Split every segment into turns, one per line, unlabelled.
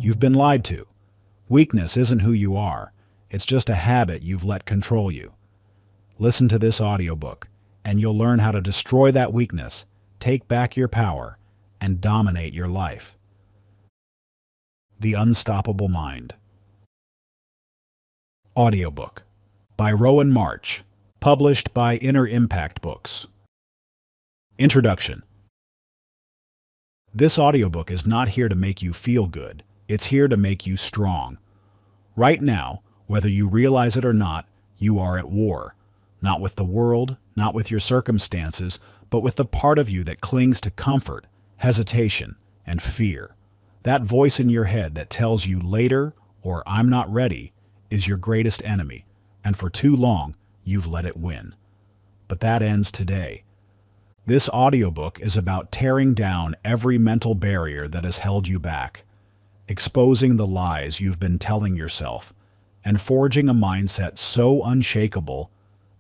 You've been lied to. Weakness isn't who you are. It's just a habit you've let control you. Listen to this audiobook, and you'll learn how to destroy that weakness, take back your power, and dominate your life. The Unstoppable Mind. Audiobook by Rowan March, published by Inner Impact Books. Introduction. This audiobook is not here to make you feel good. It's here to make you strong. Right now, whether you realize it or not, you are at war. Not with the world, not with your circumstances, but with the part of you that clings to comfort, hesitation, and fear. That voice in your head that tells you later or I'm not ready is your greatest enemy, and for too long, you've let it win. But that ends today. This audiobook is about tearing down every mental barrier that has held you back, exposing the lies you've been telling yourself, and forging a mindset so unshakable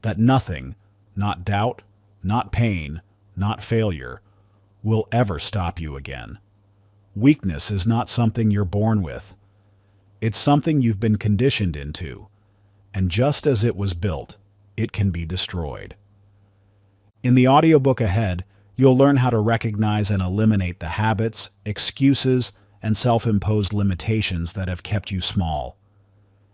that nothing, not doubt, not pain, not failure, will ever stop you again. Weakness is not something you're born with. It's something you've been conditioned into, and just as it was built, it can be destroyed. In the audiobook ahead, you'll learn how to recognize and eliminate the habits, excuses, and self-imposed limitations that have kept you small.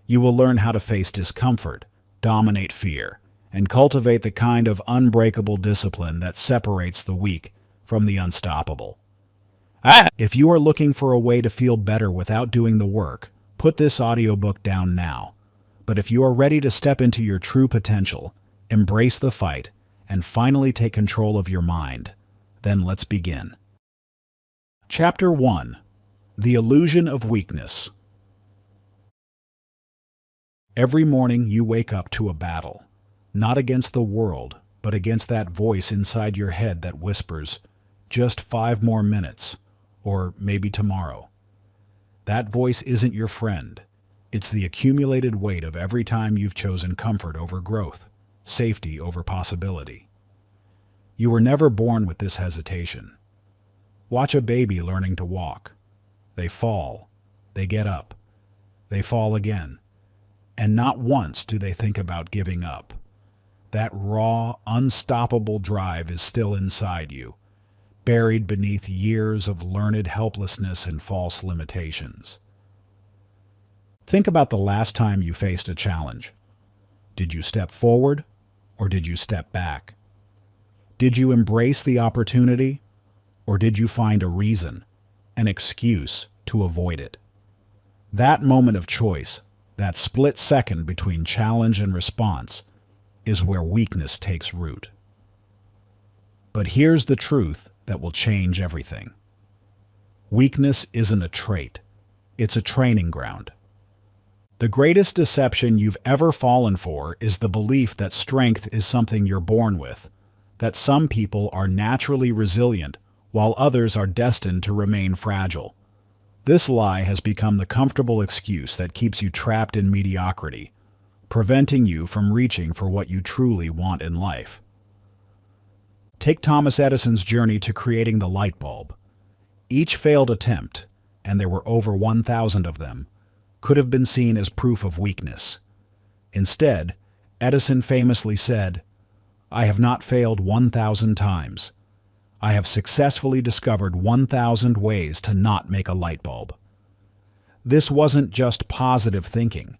You will learn how to face discomfort, dominate fear, and cultivate the kind of unbreakable discipline that separates the weak from the unstoppable. If you are looking for a way to feel better without doing the work, put this audiobook down now. But if you are ready to step into your true potential, embrace the fight, and finally take control of your mind, then let's begin. Chapter 1. The Illusion of Weakness. Every morning you wake up to a battle, not against the world, but against that voice inside your head that whispers, just 5 more minutes, or maybe tomorrow. That voice isn't your friend. It's the accumulated weight of every time you've chosen comfort over growth, safety over possibility. You were never born with this hesitation. Watch a baby learning to walk. They fall, they get up, they fall again, and not once do they think about giving up. That raw, unstoppable drive is still inside you, buried beneath years of learned helplessness and false limitations. Think about the last time you faced a challenge. Did you step forward, or did you step back? Did you embrace the opportunity, or did you find a reason, an excuse to avoid it? That moment of choice, that split second between challenge and response, is where weakness takes root. But here's the truth that will change everything. Weakness isn't a trait, it's a training ground. The greatest deception you've ever fallen for is the belief that strength is something you're born with, that some people are naturally resilient while others are destined to remain fragile. This lie has become the comfortable excuse that keeps you trapped in mediocrity, preventing you from reaching for what you truly want in life. Take Thomas Edison's journey to creating the light bulb. Each failed attempt, and there were over 1,000 of them, could have been seen as proof of weakness. Instead, Edison famously said, "I have not failed 1,000 times. I have successfully discovered 1,000 ways to not make a light bulb." This wasn't just positive thinking.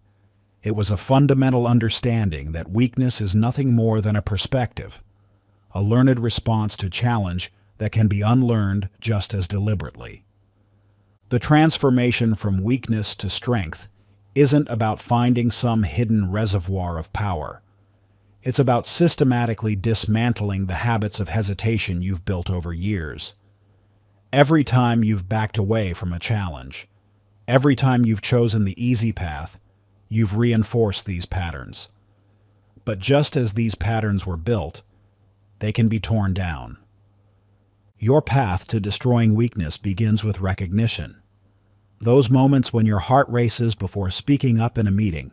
It was a fundamental understanding that weakness is nothing more than a perspective, a learned response to challenge that can be unlearned just as deliberately. The transformation from weakness to strength isn't about finding some hidden reservoir of power. It's about systematically dismantling the habits of hesitation you've built over years. Every time you've backed away from a challenge, every time you've chosen the easy path, you've reinforced these patterns. But just as these patterns were built, they can be torn down. Your path to destroying weakness begins with recognition. Those moments when your heart races before speaking up in a meeting,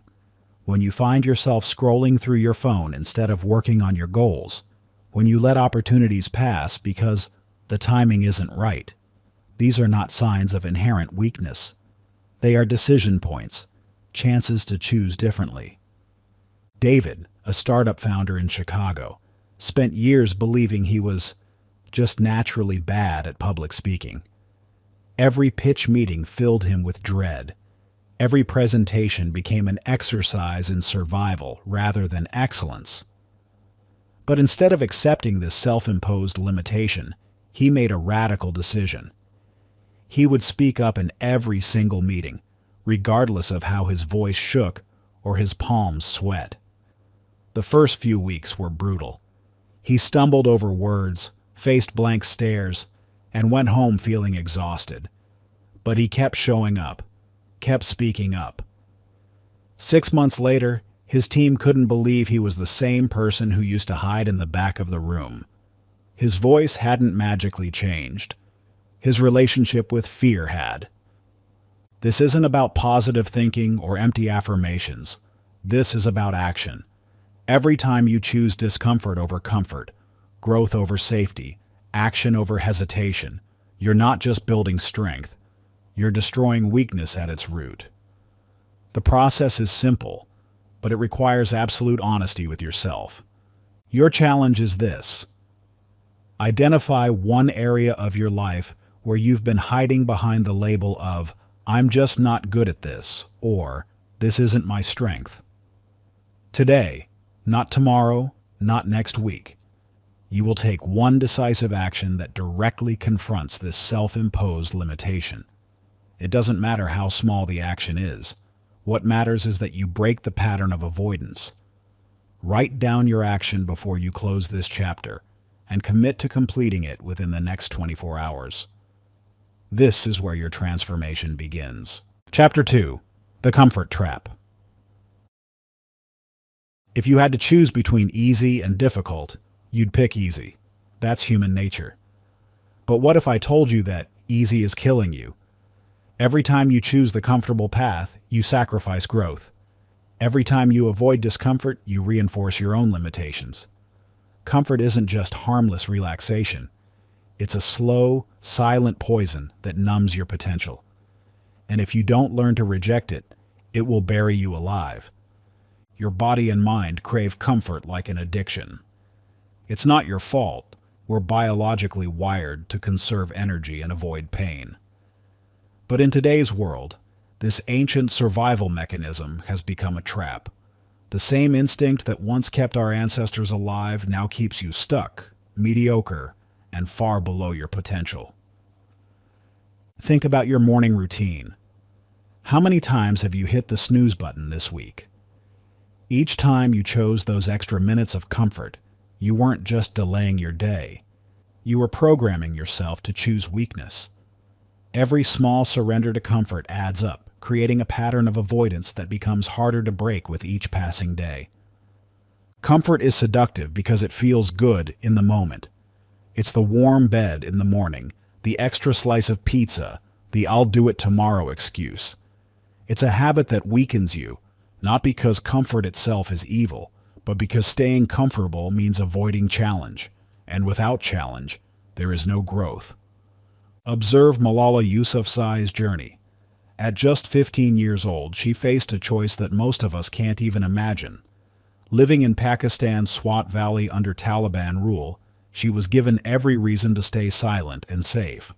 when you find yourself scrolling through your phone instead of working on your goals, when you let opportunities pass because the timing isn't right. These are not signs of inherent weakness. They are decision points, chances to choose differently. David, a startup founder in Chicago, spent years believing he was just naturally bad at public speaking. Every pitch meeting filled him with dread. Every presentation became an exercise in survival rather than excellence. But instead of accepting this self-imposed limitation, he made a radical decision. He would speak up in every single meeting, regardless of how his voice shook or his palms sweat. The first few weeks were brutal. He stumbled over words, faced blank stares, and went home feeling exhausted. But he kept showing up, kept speaking up. 6 months later, his team couldn't believe he was the same person who used to hide in the back of the room. His voice hadn't magically changed. His relationship with fear had. This isn't about positive thinking or empty affirmations. This is about action. Every time you choose discomfort over comfort, growth over safety, action over hesitation, you're not just building strength, you're destroying weakness at its root. The process is simple, but it requires absolute honesty with yourself. Your challenge is this. Identify one area of your life where you've been hiding behind the label of, "I'm just not good at this," or "this isn't my strength." Today, not tomorrow, not next week, you will take one decisive action that directly confronts this self-imposed limitation. It doesn't matter how small the action is. What matters is that you break the pattern of avoidance. Write down your action before you close this chapter and commit to completing it within the next 24 hours. This is where your transformation begins. Chapter 2. The Comfort Trap. If you had to choose between easy and difficult, you'd pick easy. That's human nature. But what if I told you that easy is killing you? Every time you choose the comfortable path, you sacrifice growth. Every time you avoid discomfort, you reinforce your own limitations. Comfort isn't just harmless relaxation. It's a slow, silent poison that numbs your potential. And if you don't learn to reject it, it will bury you alive. Your body and mind crave comfort like an addiction. It's not your fault. We're biologically wired to conserve energy and avoid pain. But in today's world, this ancient survival mechanism has become a trap. The same instinct that once kept our ancestors alive now keeps you stuck, mediocre, and far below your potential. Think about your morning routine. How many times have you hit the snooze button this week? Each time you chose those extra minutes of comfort, you weren't just delaying your day. You were programming yourself to choose weakness. Every small surrender to comfort adds up, creating a pattern of avoidance that becomes harder to break with each passing day. Comfort is seductive because it feels good in the moment. It's the warm bed in the morning, the extra slice of pizza, the "I'll do it tomorrow" excuse. It's a habit that weakens you, not because comfort itself is evil, but because staying comfortable means avoiding challenge, and without challenge, there is no growth. Observe Malala Yousafzai's journey. At just 15 years old, she faced a choice that most of us can't even imagine. Living in Pakistan's Swat Valley under Taliban rule, she was given every reason to stay silent and safe.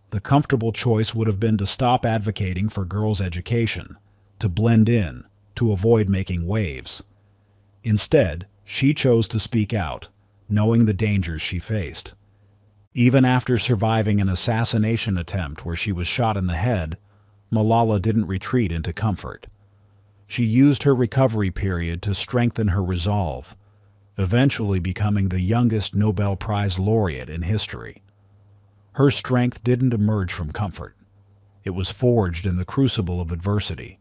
The comfortable choice would have been to stop advocating for girls' education, to blend in, to avoid making waves. Instead, she chose to speak out, knowing the dangers she faced. Even after surviving an assassination attempt where she was shot in the head, Malala didn't retreat into comfort. She used her recovery period to strengthen her resolve, eventually becoming the youngest Nobel Prize laureate in history. Her strength didn't emerge from comfort. It was forged in the crucible of adversity,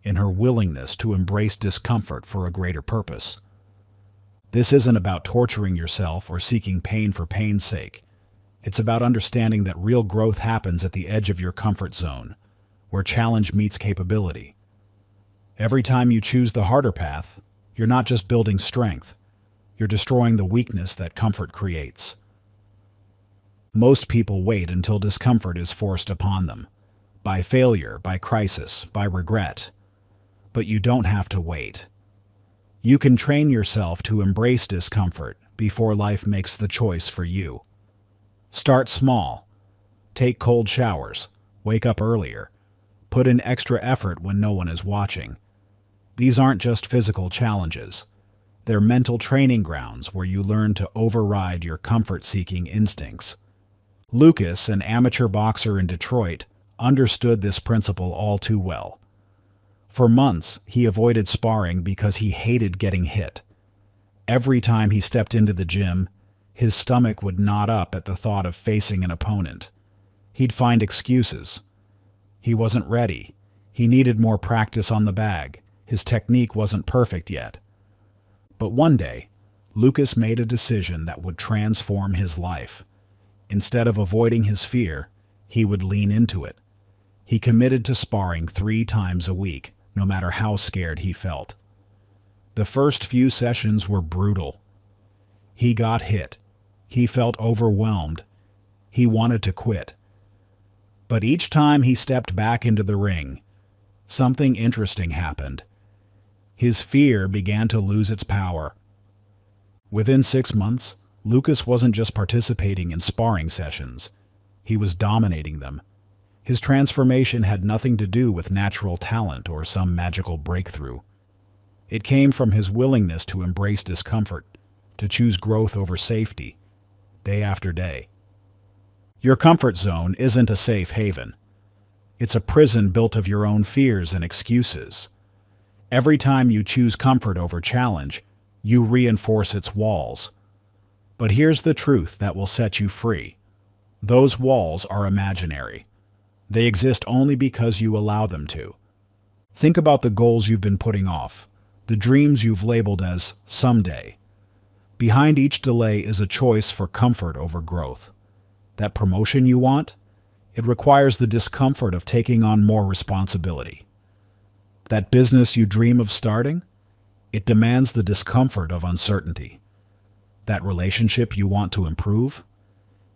in her willingness to embrace discomfort for a greater purpose. This isn't about torturing yourself or seeking pain for pain's sake. It's about understanding that real growth happens at the edge of your comfort zone, where challenge meets capability. Every time you choose the harder path, you're not just building strength, you're destroying the weakness that comfort creates. Most people wait until discomfort is forced upon them, by failure, by crisis, by regret. But you don't have to wait. You can train yourself to embrace discomfort before life makes the choice for you. Start small. Take cold showers. Wake up earlier. Put in extra effort when no one is watching. These aren't just physical challenges. They're mental training grounds where you learn to override your comfort-seeking instincts. Lucas, an amateur boxer in Detroit, understood this principle all too well. For months, he avoided sparring because he hated getting hit. Every time he stepped into the gym, his stomach would knot up at the thought of facing an opponent. He'd find excuses. He wasn't ready. He needed more practice on the bag. His technique wasn't perfect yet. But one day, Lucas made a decision that would transform his life. Instead of avoiding his fear, he would lean into it. He committed to sparring 3 times a week, no matter how scared he felt. The first few sessions were brutal. He got hit. He felt overwhelmed. He wanted to quit. But each time he stepped back into the ring, something interesting happened. His fear began to lose its power. Within 6 months, Lucas wasn't just participating in sparring sessions. He was dominating them. His transformation had nothing to do with natural talent or some magical breakthrough. It came from his willingness to embrace discomfort, to choose growth over safety, day after day. Your comfort zone isn't a safe haven. It's a prison built of your own fears and excuses. Every time you choose comfort over challenge, you reinforce its walls. But here's the truth that will set you free. Those walls are imaginary. They exist only because you allow them to. Think about the goals you've been putting off, the dreams you've labeled as someday. Behind each delay is a choice for comfort over growth. That promotion you want? It requires the discomfort of taking on more responsibility. That business you dream of starting? It demands the discomfort of uncertainty. That relationship you want to improve?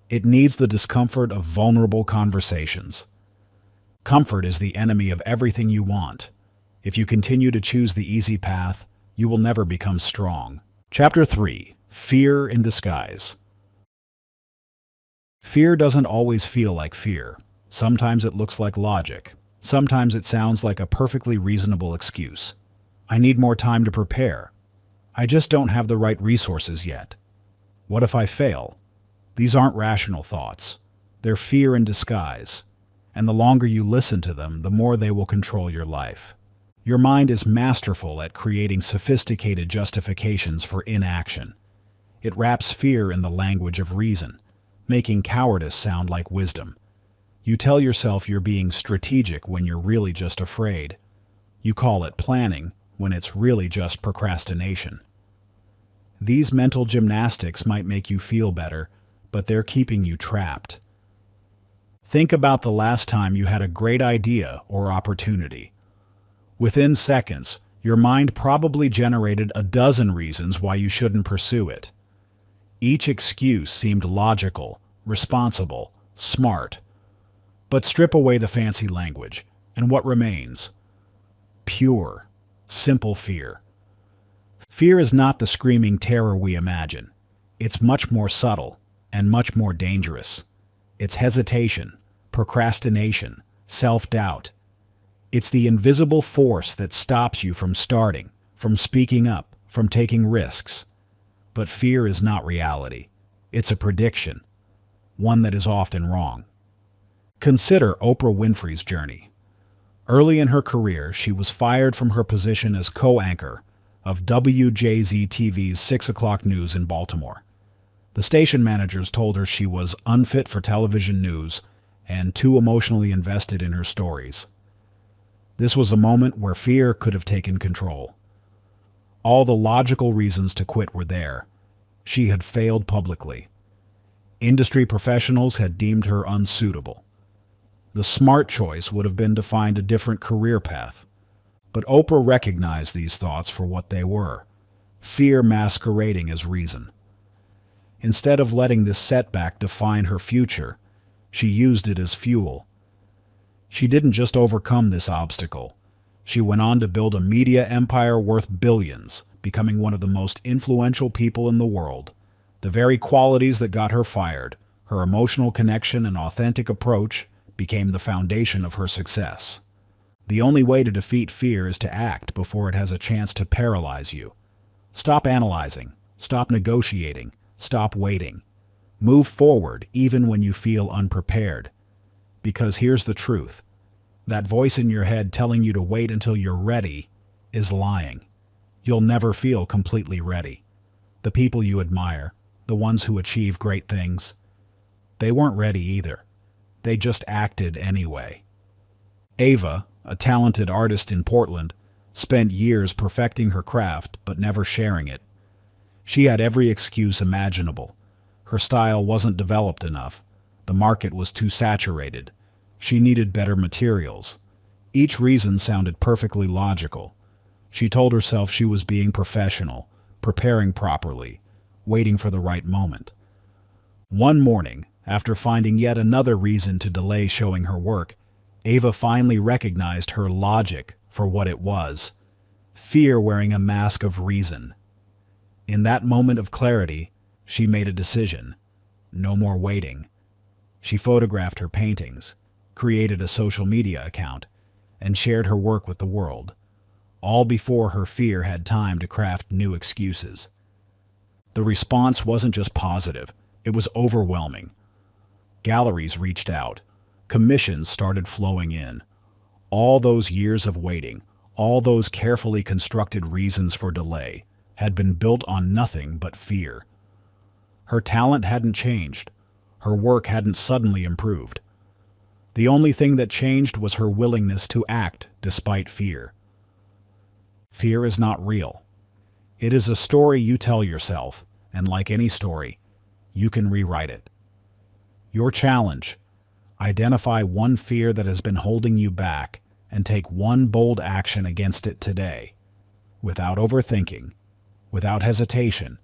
It needs the discomfort of vulnerable conversations. Comfort is the enemy of everything you want. If you continue to choose the easy path, you will never become strong. Chapter 3. Fear in Disguise. Fear doesn't always feel like fear. Sometimes it looks like logic. Sometimes it sounds like a perfectly reasonable excuse. I need more time to prepare. I just don't have the right resources yet. What if I fail? These aren't rational thoughts. They're fear in disguise. And the longer you listen to them, the more they will control your life. Your mind is masterful at creating sophisticated justifications for inaction. It wraps fear in the language of reason, making cowardice sound like wisdom. You tell yourself you're being strategic when you're really just afraid. You call it planning when it's really just procrastination. These mental gymnastics might make you feel better, but they're keeping you trapped. Think about the last time you had a great idea or opportunity. Within seconds, your mind probably generated a dozen reasons why you shouldn't pursue it. Each excuse seemed logical, responsible, smart. But strip away the fancy language, and what remains? Pure, simple fear. Fear is not the screaming terror we imagine. It's much more subtle and much more dangerous. It's hesitation, procrastination, self-doubt. It's the invisible force that stops you from starting, from speaking up, from taking risks. But fear is not reality. It's a prediction, one that is often wrong. Consider Oprah Winfrey's journey. Early in her career, she was fired from her position as co-anchor of WJZ-TV's 6 o'clock news in Baltimore. The station managers told her she was unfit for television news and too emotionally invested in her stories. This was a moment where fear could have taken control. All the logical reasons to quit were there. She had failed publicly. Industry professionals had deemed her unsuitable. The smart choice would have been to find a different career path. But Oprah recognized these thoughts for what they were, fear masquerading as reason. Instead of letting this setback define her future, she used it as fuel. She didn't just overcome this obstacle. She went on to build a media empire worth billions, becoming one of the most influential people in the world. The very qualities that got her fired, her emotional connection and authentic approach, became the foundation of her success. The only way to defeat fear is to act before it has a chance to paralyze you. Stop analyzing. Stop negotiating. Stop waiting. Move forward even when you feel unprepared. Because here's the truth. That voice in your head telling you to wait until you're ready is lying. You'll never feel completely ready. The people you admire, the ones who achieve great things, they weren't ready either. They just acted anyway. Ava, a talented artist in Portland, spent years perfecting her craft but never sharing it. She had every excuse imaginable. Her style wasn't developed enough. The market was too saturated. She needed better materials. Each reason sounded perfectly logical. She told herself she was being professional, preparing properly, waiting for the right moment. One morning, after finding yet another reason to delay showing her work, Ava finally recognized her logic for what it was: fear wearing a mask of reason. In that moment of clarity, she made a decision. No more waiting. She photographed her paintings, created a social media account, and shared her work with the world, all before her fear had time to craft new excuses. The response wasn't just positive, it was overwhelming. Galleries reached out. Commissions started flowing in. All those years of waiting, all those carefully constructed reasons for delay, had been built on nothing but fear. Her talent hadn't changed. Her work hadn't suddenly improved. The only thing that changed was her willingness to act despite fear. Fear is not real. It is a story you tell yourself, and like any story, you can rewrite it. Your challenge: identify one fear that has been holding you back and take one bold action against it today, without overthinking, without hesitation,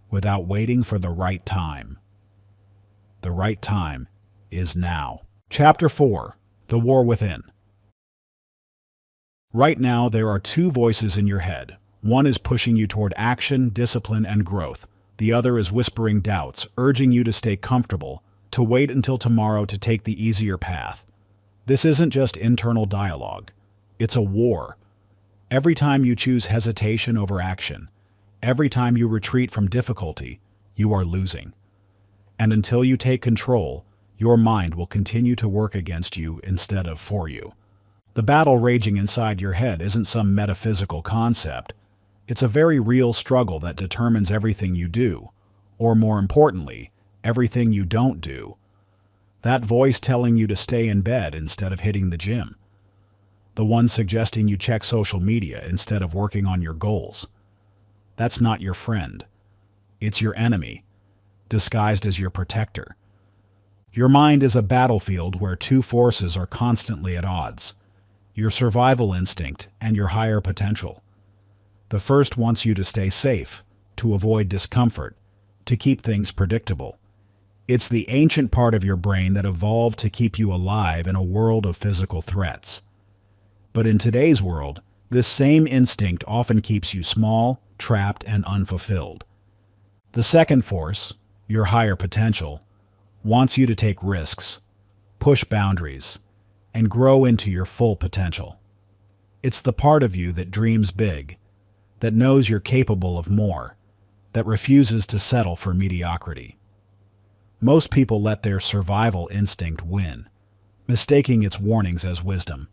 without waiting for the right time. The right time is now. Chapter 4: The War Within. Right now, there are two voices in your head. One is pushing you toward action, discipline, and growth. The other is whispering doubts, urging you to stay comfortable, to wait until tomorrow to take the easier path. This isn't just internal dialogue. It's a war. Every time you choose hesitation over action, every time you retreat from difficulty, you are losing. And until you take control, your mind will continue to work against you instead of for you. The battle raging inside your head isn't some metaphysical concept. It's a very real struggle that determines everything you do, or more importantly, everything you don't do. That voice telling you to stay in bed instead of hitting the gym. The one suggesting you check social media instead of working on your goals. That's not your friend. It's your enemy, disguised as your protector. Your mind is a battlefield where two forces are constantly at odds: your survival instinct and your higher potential. The first wants you to stay safe, to avoid discomfort, to keep things predictable. It's the ancient part of your brain that evolved to keep you alive in a world of physical threats. But in today's world, this same instinct often keeps you small, trapped, and unfulfilled. The second force, your higher potential, wants you to take risks, push boundaries, and grow into your full potential. It's the part of you that dreams big, that knows you're capable of more, that refuses to settle for mediocrity. Most people let their survival instinct win, mistaking its warnings as wisdom.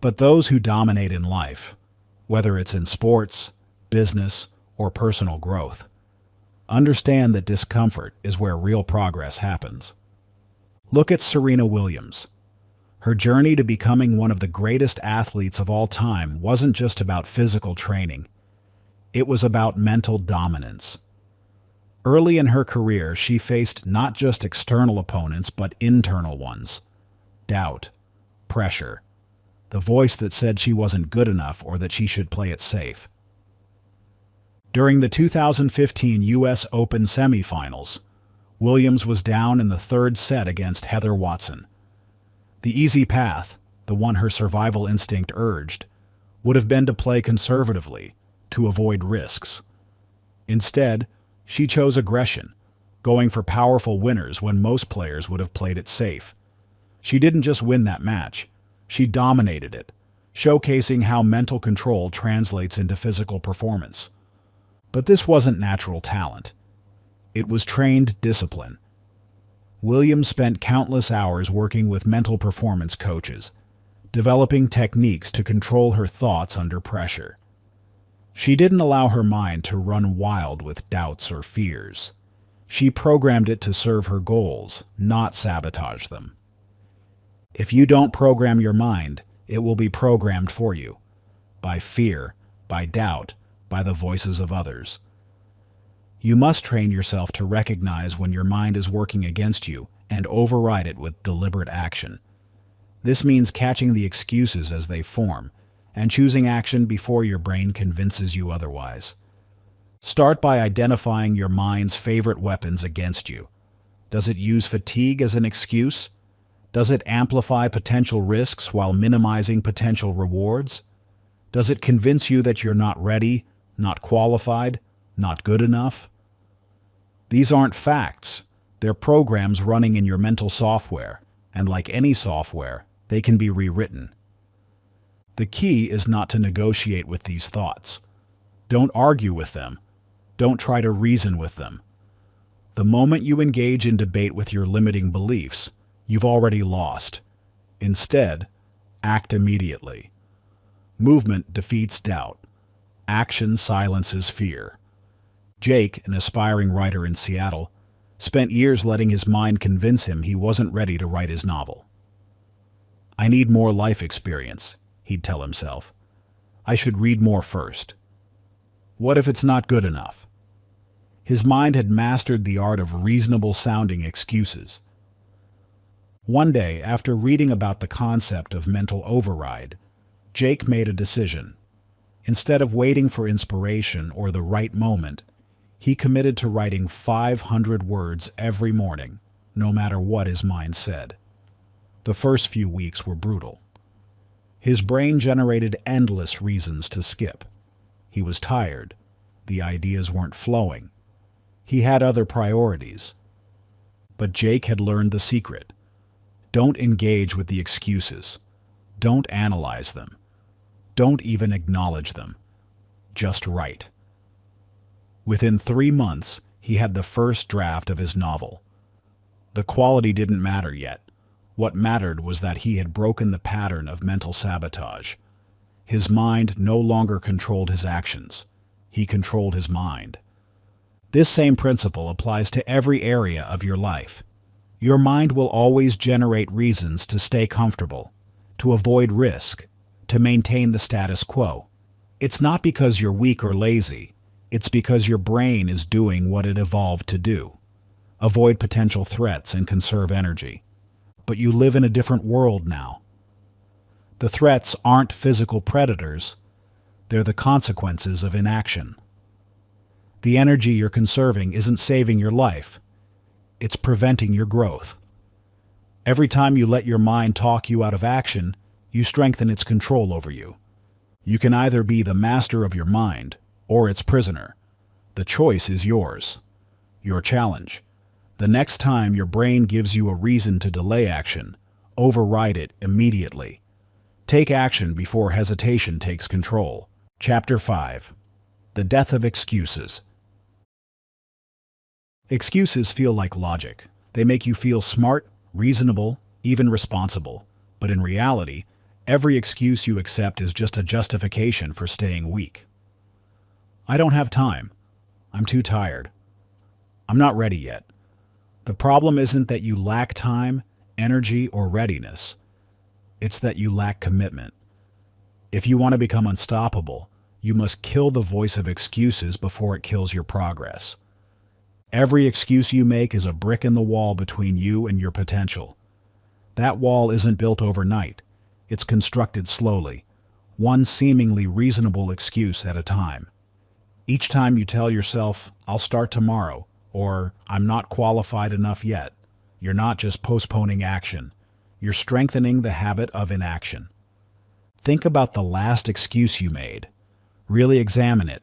But those who dominate in life, whether it's in sports, business, or personal growth, understand that discomfort is where real progress happens. Look at Serena Williams. Her journey to becoming one of the greatest athletes of all time wasn't just about physical training. It was about mental dominance. Early in her career, she faced not just external opponents, but internal ones. Doubt, pressure, the voice that said she wasn't good enough or that she should play it safe. During the 2015 U.S. Open semifinals, Williams was down in the third set against Heather Watson. The easy path, the one her survival instinct urged, would have been to play conservatively, to avoid risks. Instead, she chose aggression, going for powerful winners when most players would have played it safe. She didn't just win that match, she dominated it, showcasing how mental control translates into physical performance. But this wasn't natural talent. It was trained discipline. Williams spent countless hours working with mental performance coaches, developing techniques to control her thoughts under pressure. She didn't allow her mind to run wild with doubts or fears. She programmed it to serve her goals, not sabotage them. If you don't program your mind, it will be programmed for you, by fear, by doubt, by the voices of others. You must train yourself to recognize when your mind is working against you and override it with deliberate action. This means catching the excuses as they form and choosing action before your brain convinces you otherwise. Start by identifying your mind's favorite weapons against you. Does it use fatigue as an excuse? Does it amplify potential risks while minimizing potential rewards? Does it convince you that you're not ready, not qualified, not good enough? These aren't facts. They're programs running in your mental software, and like any software, they can be rewritten. The key is not to negotiate with these thoughts. Don't argue with them. Don't try to reason with them. The moment you engage in debate with your limiting beliefs, you've already lost. Instead, act immediately. Movement defeats doubt. Action silences fear. Jake, an aspiring writer in Seattle, spent years letting his mind convince him he wasn't ready to write his novel. "I need more life experience," he'd tell himself. "I should read more first. What if it's not good enough?" His mind had mastered the art of reasonable-sounding excuses. One day, after reading about the concept of mental override, Jake made a decision. Instead of waiting for inspiration or the right moment, he committed to writing 500 words every morning, no matter what his mind said. The first few weeks were brutal. His brain generated endless reasons to skip. He was tired. The ideas weren't flowing. He had other priorities. But Jake had learned the secret. Don't engage with the excuses. Don't analyze them. Don't even acknowledge them. Just write. Within 3 months, he had the first draft of his novel. The quality didn't matter yet. What mattered was that he had broken the pattern of mental sabotage. His mind no longer controlled his actions. He controlled his mind. This same principle applies to every area of your life. Your mind will always generate reasons to stay comfortable, to avoid risk, to maintain the status quo. It's not because you're weak or lazy. It's because your brain is doing what it evolved to do. Avoid potential threats and conserve energy. But you live in a different world now. The threats aren't physical predators. They're the consequences of inaction. The energy you're conserving isn't saving your life. It's preventing your growth. Every time you let your mind talk you out of action, you strengthen its control over you. You can either be the master of your mind or its prisoner. The choice is yours. Your challenge. The next time your brain gives you a reason to delay action, override it immediately. Take action before hesitation takes control. Chapter 5. The Death of Excuses. Excuses feel like logic. They make you feel smart, reasonable, even responsible. But in reality, every excuse you accept is just a justification for staying weak. I don't have time. I'm too tired. I'm not ready yet. The problem isn't that you lack time, energy, or readiness. It's that you lack commitment. If you want to become unstoppable, you must kill the voice of excuses before it kills your progress. Every excuse you make is a brick in the wall between you and your potential. That wall isn't built overnight. It's constructed slowly, one seemingly reasonable excuse at a time. Each time you tell yourself, "I'll start tomorrow," or "I'm not qualified enough yet," you're not just postponing action. you're strengthening the habit of inaction. Think about the last excuse you made. Really examine it.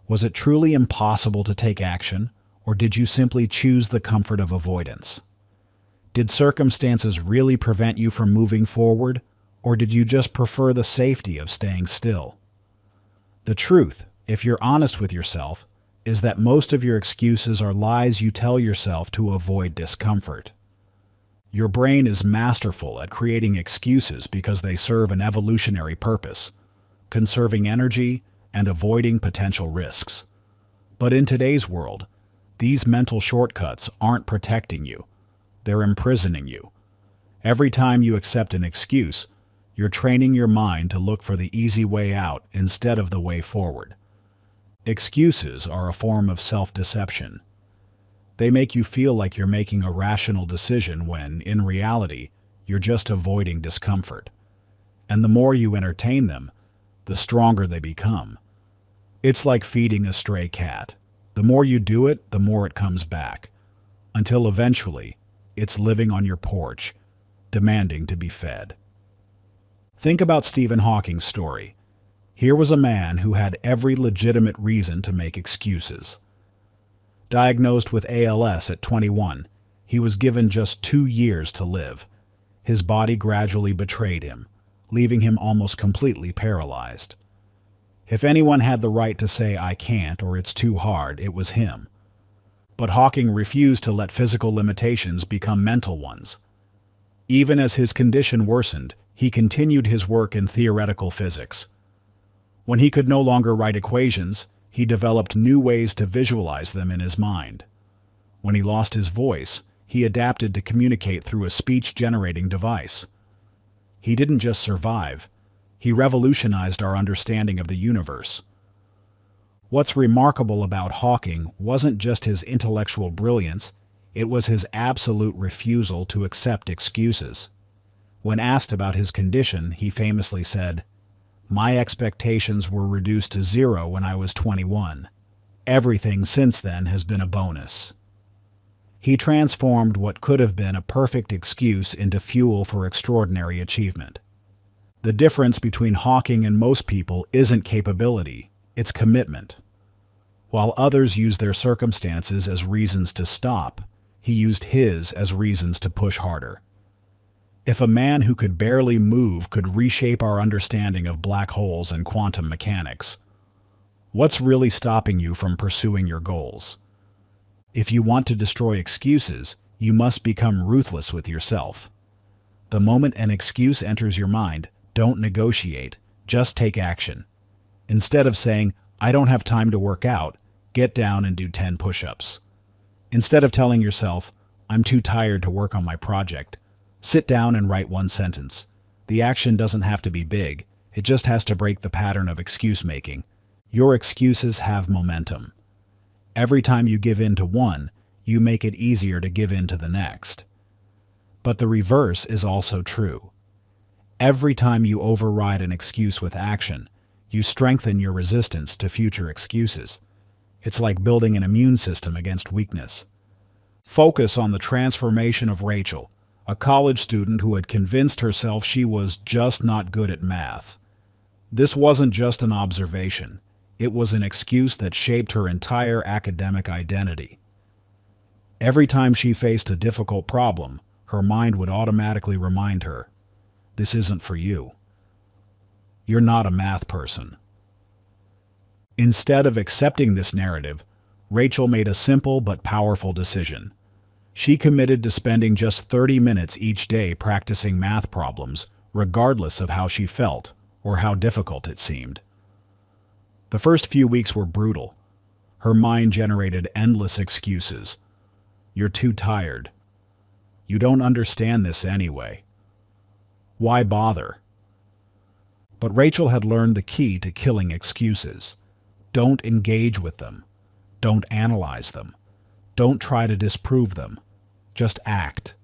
Was it truly impossible to take action, or did you simply choose the comfort of avoidance? Did circumstances really prevent you from moving forward, or did you just prefer the safety of staying still? The truth, if you're honest with yourself, is that most of your excuses are lies you tell yourself to avoid discomfort. Your brain is masterful at creating excuses because they serve an evolutionary purpose, conserving energy and avoiding potential risks. But in today's world, these mental shortcuts aren't protecting you. They're imprisoning you. Every time you accept an excuse, you're training your mind to look for the easy way out instead of the way forward. Excuses are a form of self-deception. They make you feel like you're making a rational decision when, in reality, you're just avoiding discomfort. And the more you entertain them, the stronger they become. It's like feeding a stray cat. The more you do it, the more it comes back, until eventually, it's living on your porch, demanding to be fed. Think about Stephen Hawking's story. Here was a man who had every legitimate reason to make excuses. Diagnosed with ALS at 21, he was given just 2 years to live. His body gradually betrayed him, leaving him almost completely paralyzed. If anyone had the right to say "I can't" or "it's too hard," it was him. But Hawking refused to let physical limitations become mental ones. Even as his condition worsened, he continued his work in theoretical physics. When he could no longer write equations, he developed new ways to visualize them in his mind. When he lost his voice, he adapted to communicate through a speech-generating device. He didn't just survive, he revolutionized our understanding of the universe. What's remarkable about Hawking wasn't just his intellectual brilliance, it was his absolute refusal to accept excuses. When asked about his condition, he famously said, "My expectations were reduced to 0 when I was 21. Everything since then has been a bonus." He transformed what could have been a perfect excuse into fuel for extraordinary achievement. The difference between Hawking and most people isn't capability, it's commitment. While others use their circumstances as reasons to stop, he used his as reasons to push harder. If a man who could barely move could reshape our understanding of black holes and quantum mechanics, what's really stopping you from pursuing your goals? If you want to destroy excuses, you must become ruthless with yourself. The moment an excuse enters your mind, don't negotiate, just take action. Instead of saying, "I don't have time to work out," get down and do 10 push-ups. Instead of telling yourself, "I'm too tired to work on my project," sit down and write 1 sentence. The action doesn't have to be big, it just has to break the pattern of excuse-making. Your excuses have momentum. Every time you give in to one, you make it easier to give in to the next. But the reverse is also true. Every time you override an excuse with action, you strengthen your resistance to future excuses. It's like building an immune system against weakness. Focus on the transformation of Rachel, a college student who had convinced herself she was just not good at math. This wasn't just an observation. It was an excuse that shaped her entire academic identity. Every time she faced a difficult problem, her mind would automatically remind her, "This isn't for you. You're not a math person." Instead of accepting this narrative, Rachel made a simple but powerful decision. She committed to spending just 30 minutes each day practicing math problems, regardless of how she felt or how difficult it seemed. The first few weeks were brutal. Her mind generated endless excuses. "You're too tired. You don't understand this anyway. Why bother?" But Rachel had learned the key to killing excuses. Don't engage with them. Don't analyze them. Don't try to disprove them. Just act.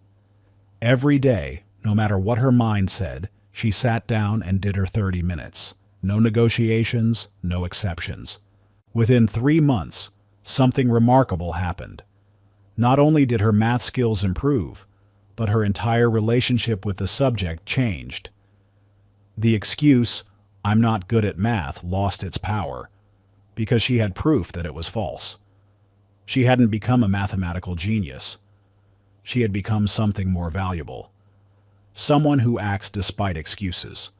Every day, no matter what her mind said, she sat down and did her 30 minutes. No negotiations, no exceptions. Within 3 months, something remarkable happened. Not only did her math skills improve, but her entire relationship with the subject changed. The excuse, "I'm not good at math," lost its power, because she had proof that it was false. She hadn't become a mathematical genius. She had become something more valuable. Someone who acts despite excuses.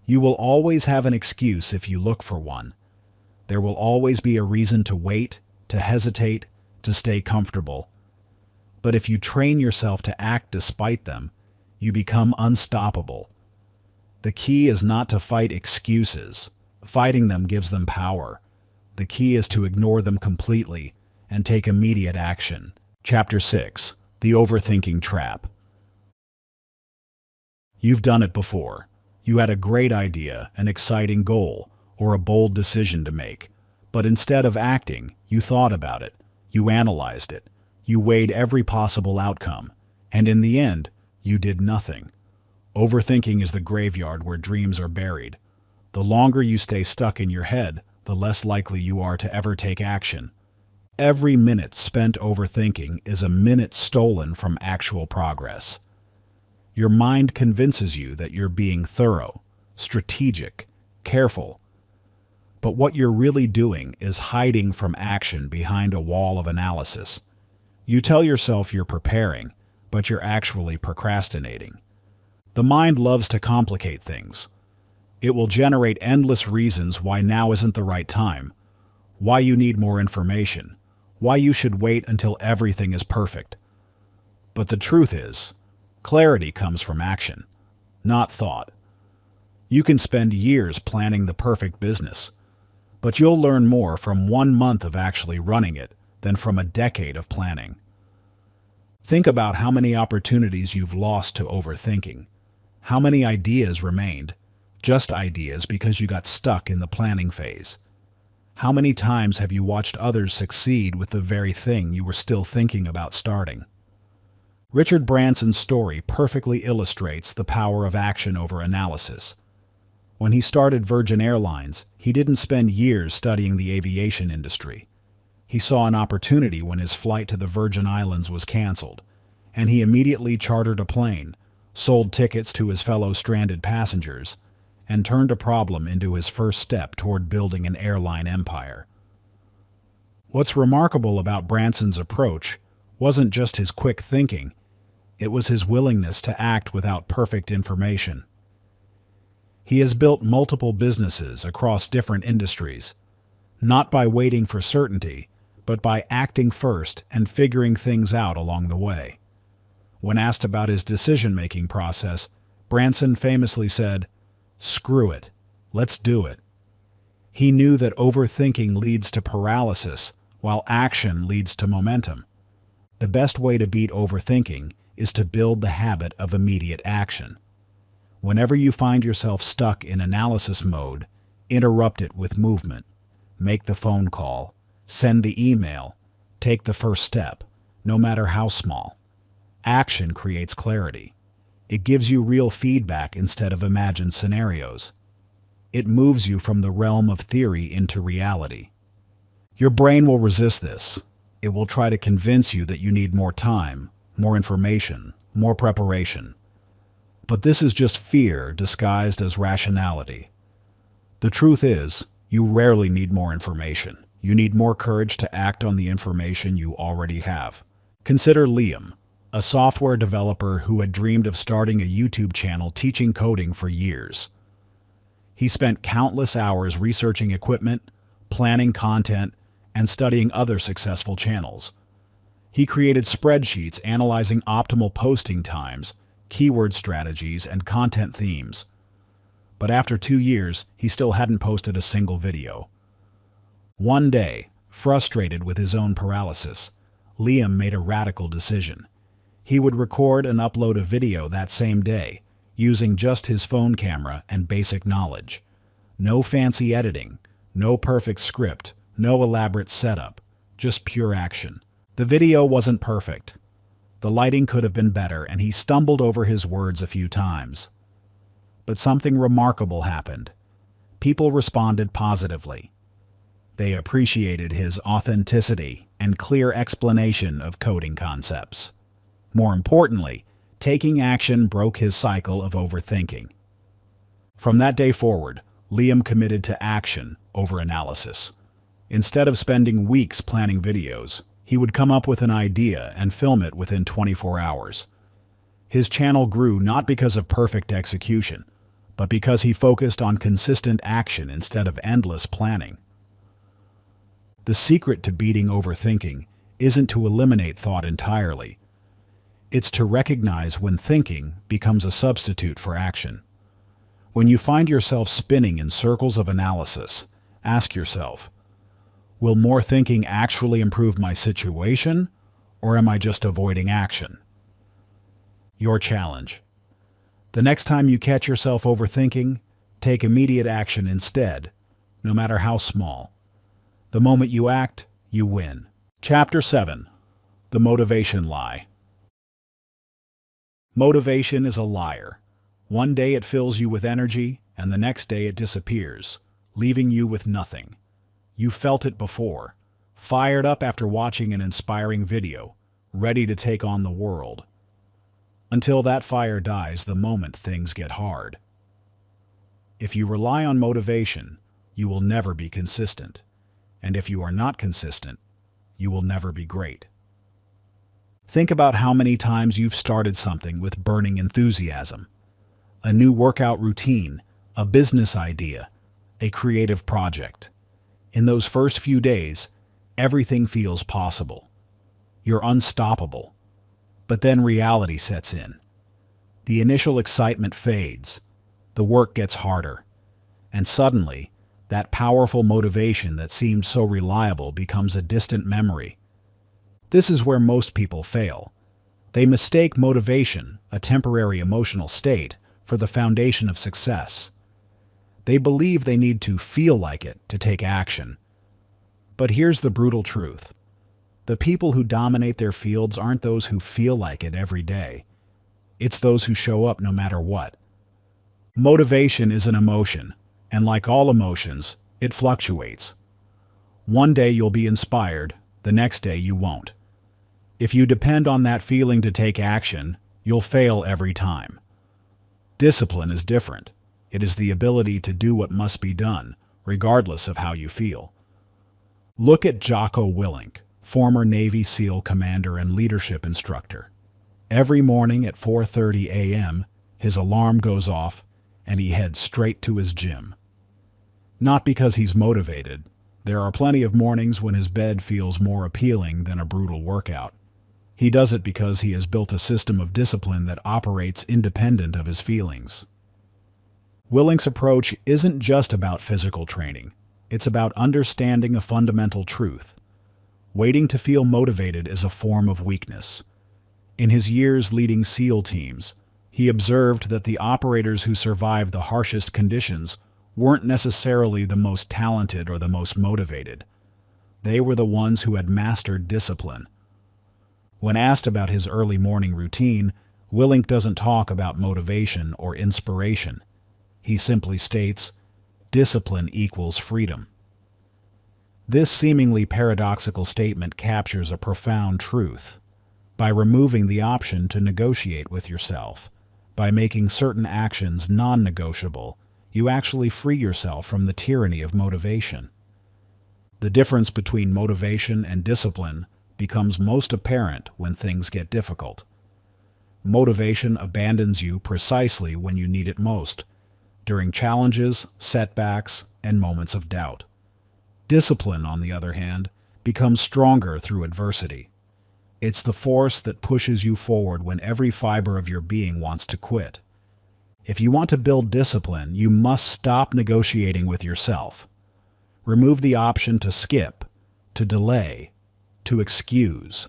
You will always have an excuse if you look for one. There will always be a reason to wait, to hesitate, to stay comfortable. But if you train yourself to act despite them, you become unstoppable. The key is not to fight excuses. Fighting them gives them power. The key is to ignore them completely and take immediate action. Chapter 6. The Overthinking Trap. You've done it before. You had a great idea, an exciting goal, or a bold decision to make. But instead of acting, you thought about it. You analyzed it. You weighed every possible outcome. And in the end, you did nothing. Overthinking is the graveyard where dreams are buried. The longer you stay stuck in your head, the less likely you are to ever take action. Every minute spent overthinking is a minute stolen from actual progress. Your mind convinces you that you're being thorough, strategic, careful. But what you're really doing is hiding from action behind a wall of analysis. You tell yourself you're preparing, but you're actually procrastinating. The mind loves to complicate things. It will generate endless reasons why now isn't the right time, why you need more information, why you should wait until everything is perfect. But the truth is, clarity comes from action, not thought. You can spend years planning the perfect business, but you'll learn more from 1 month of actually running it than from a decade of planning. Think about how many opportunities you've lost to overthinking. How many ideas remained, just ideas because you got stuck in the planning phase? How many times have you watched others succeed with the very thing you were still thinking about starting? Richard Branson's story perfectly illustrates the power of action over analysis. When he started Virgin Airlines, he didn't spend years studying the aviation industry. He saw an opportunity when his flight to the Virgin Islands was canceled, and he immediately chartered a plane, sold tickets to his fellow stranded passengers, and turned a problem into his first step toward building an airline empire. What's remarkable about Branson's approach wasn't just his quick thinking, it was his willingness to act without perfect information. He has built multiple businesses across different industries, not by waiting for certainty, but by acting first and figuring things out along the way. When asked about his decision-making process, Branson famously said, "Screw it. Let's do it." He knew that overthinking leads to paralysis, while action leads to momentum. The best way to beat overthinking is to build the habit of immediate action. Whenever you find yourself stuck in analysis mode, interrupt it with movement. Make the phone call, send the email, take the first step, no matter how small. Action creates clarity. It gives you real feedback instead of imagined scenarios. It moves you from the realm of theory into reality. Your brain will resist this. It will try to convince you that you need more time, more information, more preparation. But this is just fear disguised as rationality. The truth is, you rarely need more information. You need more courage to act on the information you already have. Consider Liam, a software developer who had dreamed of starting a YouTube channel teaching coding for years. He spent countless hours researching equipment, planning content, and studying other successful channels. He created spreadsheets analyzing optimal posting times, keyword strategies, and content themes. But after 2 years, he still hadn't posted a single video. One day, frustrated with his own paralysis, Liam made a radical decision. He would record and upload a video that same day, using just his phone camera and basic knowledge. No fancy editing, no perfect script, no elaborate setup, just pure action. The video wasn't perfect. The lighting could have been better, and he stumbled over his words a few times. But something remarkable happened. People responded positively. They appreciated his authenticity and clear explanation of coding concepts. More importantly, taking action broke his cycle of overthinking. From that day forward, Liam committed to action over analysis. Instead of spending weeks planning videos, he would come up with an idea and film it within 24 hours. His channel grew not because of perfect execution, but because he focused on consistent action instead of endless planning. The secret to beating overthinking isn't to eliminate thought entirely. It's to recognize when thinking becomes a substitute for action. When you find yourself spinning in circles of analysis, ask yourself, will more thinking actually improve my situation, or am I just avoiding action? Your challenge. The next time you catch yourself overthinking, take immediate action instead, no matter how small. The moment you act, you win. Chapter 7. The Motivation Lie. Motivation is a liar. One day it fills you with energy, and the next day it disappears, leaving you with nothing. You felt it before, fired up after watching an inspiring video, ready to take on the world. Until that fire dies the moment things get hard. If you rely on motivation, you will never be consistent. And if you are not consistent, you will never be great. Think about how many times you've started something with burning enthusiasm. A new workout routine, a business idea, a creative project. In those first few days, everything feels possible. You're unstoppable. But then reality sets in. The initial excitement fades. The work gets harder. And suddenly, that powerful motivation that seemed so reliable becomes a distant memory. This is where most people fail. They mistake motivation, a temporary emotional state, for the foundation of success. They believe they need to feel like it to take action. But here's the brutal truth. The people who dominate their fields aren't those who feel like it every day. It's those who show up no matter what. Motivation is an emotion, and like all emotions, it fluctuates. One day you'll be inspired, the next day you won't. If you depend on that feeling to take action, you'll fail every time. Discipline is different. It is the ability to do what must be done, regardless of how you feel. Look at Jocko Willink, former Navy SEAL commander and leadership instructor. Every morning at 4:30 a.m., his alarm goes off, and he heads straight to his gym. Not because he's motivated. There are plenty of mornings when his bed feels more appealing than a brutal workout. He does it because he has built a system of discipline that operates independent of his feelings. Willink's approach isn't just about physical training. It's about understanding a fundamental truth. Waiting to feel motivated is a form of weakness. In his years leading SEAL teams, he observed that the operators who survived the harshest conditions weren't necessarily the most talented or the most motivated. They were the ones who had mastered discipline. When asked about his early morning routine, Willink doesn't talk about motivation or inspiration. He simply states, discipline equals freedom. This seemingly paradoxical statement captures a profound truth. By removing the option to negotiate with yourself, by making certain actions non-negotiable, you actually free yourself from the tyranny of motivation. The difference between motivation and discipline becomes most apparent when things get difficult. Motivation abandons you precisely when you need it most, during challenges, setbacks, and moments of doubt. Discipline, on the other hand, becomes stronger through adversity. It's the force that pushes you forward when every fiber of your being wants to quit. If you want to build discipline, you must stop negotiating with yourself. Remove the option to skip, to delay, to excuse.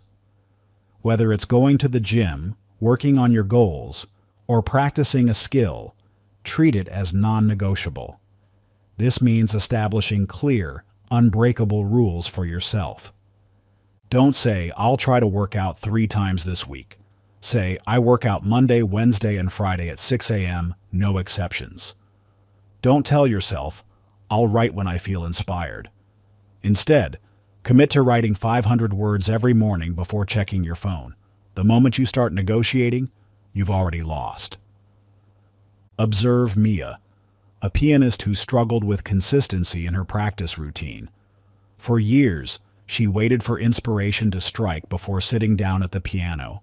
Whether it's going to the gym, working on your goals, or practicing a skill, treat it as non-negotiable. This means establishing clear, unbreakable rules for yourself. Don't say, I'll try to work out 3 times this week. Say, I work out Monday, Wednesday, and Friday at 6 a.m., no exceptions. Don't tell yourself, I'll write when I feel inspired. Instead, commit to writing 500 words every morning before checking your phone, The moment you start negotiating, you've already lost. Observe Mia, a pianist who struggled with consistency in her practice routine. For years, she waited for inspiration to strike before sitting down at the piano.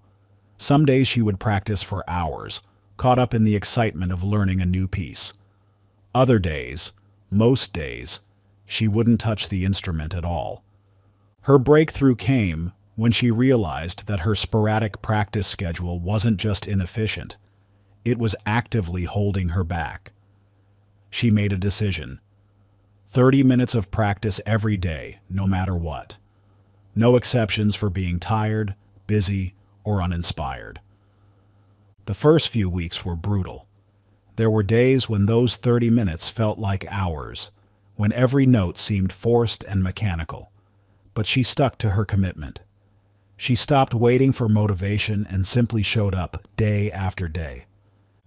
Some days she would practice for hours, caught up in the excitement of learning a new piece. Other days, most days, she wouldn't touch the instrument at all. Her breakthrough came when she realized that her sporadic practice schedule wasn't just inefficient, it was actively holding her back. She made a decision. 30 minutes of practice every day, no matter what. No exceptions for being tired, busy, or uninspired. The first few weeks were brutal. There were days when those 30 minutes felt like hours, when every note seemed forced and mechanical. But she stuck to her commitment. She stopped waiting for motivation and simply showed up day after day.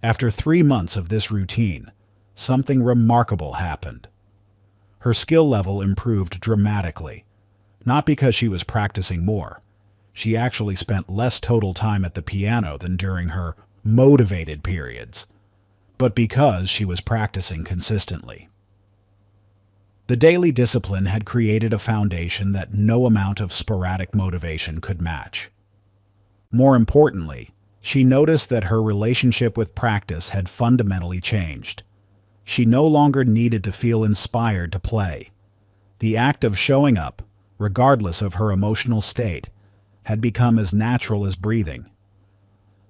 After 3 months of this routine, something remarkable happened. Her skill level improved dramatically, not because she was practicing more. She actually spent less total time at the piano than during her motivated periods, but because she was practicing consistently. The daily discipline had created a foundation that no amount of sporadic motivation could match. More importantly, she noticed that her relationship with practice had fundamentally changed. She no longer needed to feel inspired to play. The act of showing up, regardless of her emotional state, had become as natural as breathing.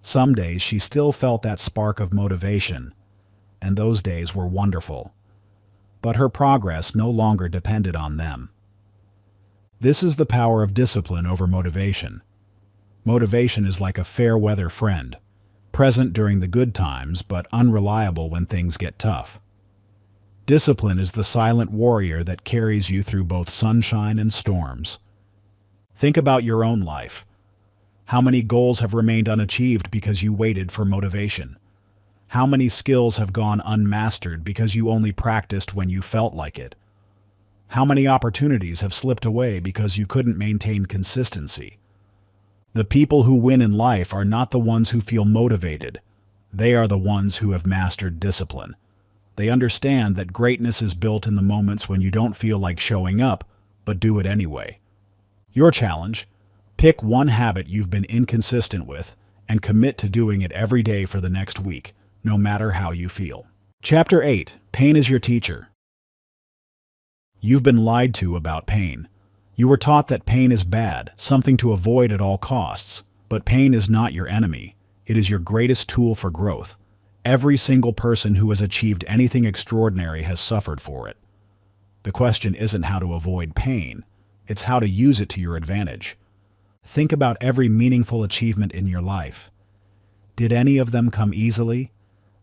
Some days she still felt that spark of motivation, and those days were wonderful. But her progress no longer depended on them. This is the power of discipline over motivation. Motivation is like a fair-weather friend, present during the good times but unreliable when things get tough. Discipline is the silent warrior that carries you through both sunshine and storms. Think about your own life. How many goals have remained unachieved because you waited for motivation? How many skills have gone unmastered because you only practiced when you felt like it? How many opportunities have slipped away because you couldn't maintain consistency? The people who win in life are not the ones who feel motivated. They are the ones who have mastered discipline. They understand that greatness is built in the moments when you don't feel like showing up, but do it anyway. Your challenge: pick one habit you've been inconsistent with and commit to doing it every day for the next week, no matter how you feel. Chapter 8. Pain is your teacher. You've been lied to about pain. You were taught that pain is bad, something to avoid at all costs. But pain is not your enemy. It is your greatest tool for growth. Every single person who has achieved anything extraordinary has suffered for it. The question isn't how to avoid pain. It's how to use it to your advantage. Think about every meaningful achievement in your life. Did any of them come easily?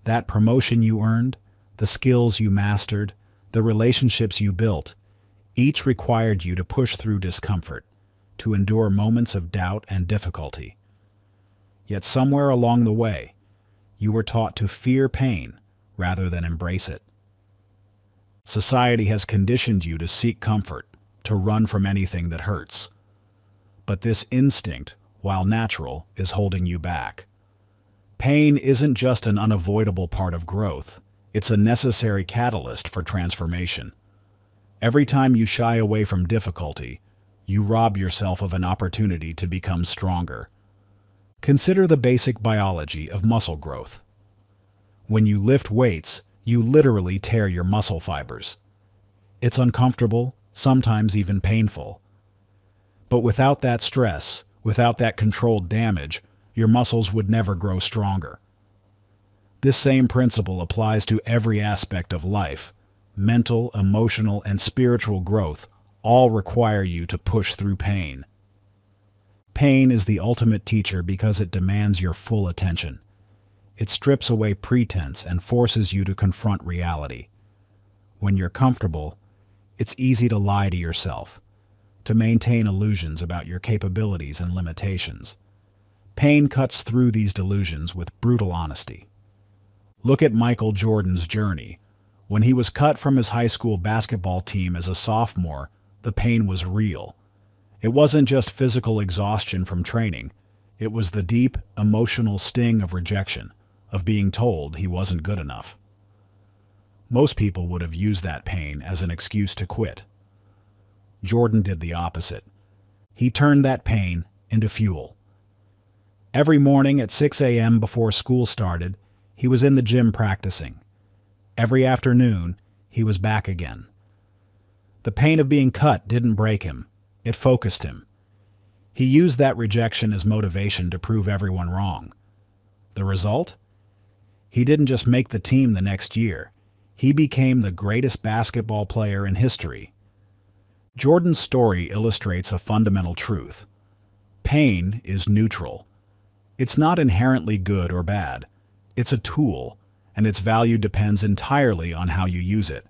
That promotion you earned, the skills you mastered, the relationships you built, each required you to push through discomfort, to endure moments of doubt and difficulty. Yet somewhere along the way, you were taught to fear pain rather than embrace it. Society has conditioned you to seek comfort, to run from anything that hurts. But this instinct, while natural, is holding you back. Pain isn't just an unavoidable part of growth. It's a necessary catalyst for transformation. Every time you shy away from difficulty, you rob yourself of an opportunity to become stronger. Consider the basic biology of muscle growth. When you lift weights, you literally tear your muscle fibers. It's uncomfortable, sometimes even painful. But without that stress, without that controlled damage, your muscles would never grow stronger. This same principle applies to every aspect of life. Mental, emotional, and spiritual growth all require you to push through pain. Pain is the ultimate teacher because it demands your full attention. It strips away pretense and forces you to confront reality. When you're comfortable, it's easy to lie to yourself, to maintain illusions about your capabilities and limitations. Pain cuts through these delusions with brutal honesty. Look at Michael Jordan's journey. When he was cut from his high school basketball team as a sophomore, the pain was real. It wasn't just physical exhaustion from training. It was the deep, emotional sting of rejection, of being told he wasn't good enough. Most people would have used that pain as an excuse to quit. Jordan did the opposite. He turned that pain into fuel. Every morning at 6 a.m. before school started, he was in the gym practicing. Every afternoon, he was back again. The pain of being cut didn't break him. It focused him. He used that rejection as motivation to prove everyone wrong. The result? He didn't just make the team the next year. He became the greatest basketball player in history. Jordan's story illustrates a fundamental truth. Pain is neutral. It's not inherently good or bad. It's a tool, and its value depends entirely on how you use it.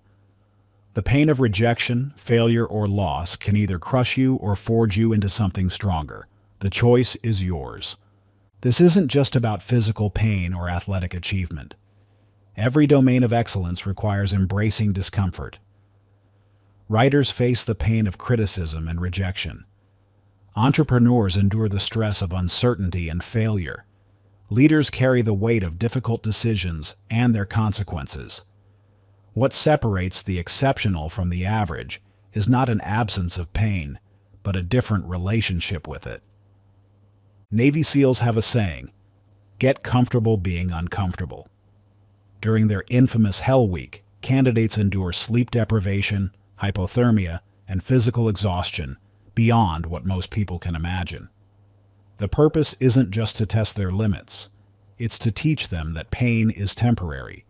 The pain of rejection, failure, or loss can either crush you or forge you into something stronger. The choice is yours. This isn't just about physical pain or athletic achievement. Every domain of excellence requires embracing discomfort. Writers face the pain of criticism and rejection. Entrepreneurs endure the stress of uncertainty and failure. Leaders carry the weight of difficult decisions and their consequences. What separates the exceptional from the average is not an absence of pain, but a different relationship with it. Navy SEALs have a saying, "Get comfortable being uncomfortable." During their infamous Hell Week, candidates endure sleep deprivation, hypothermia, and physical exhaustion beyond what most people can imagine. The purpose isn't just to test their limits. It's to teach them that pain is temporary,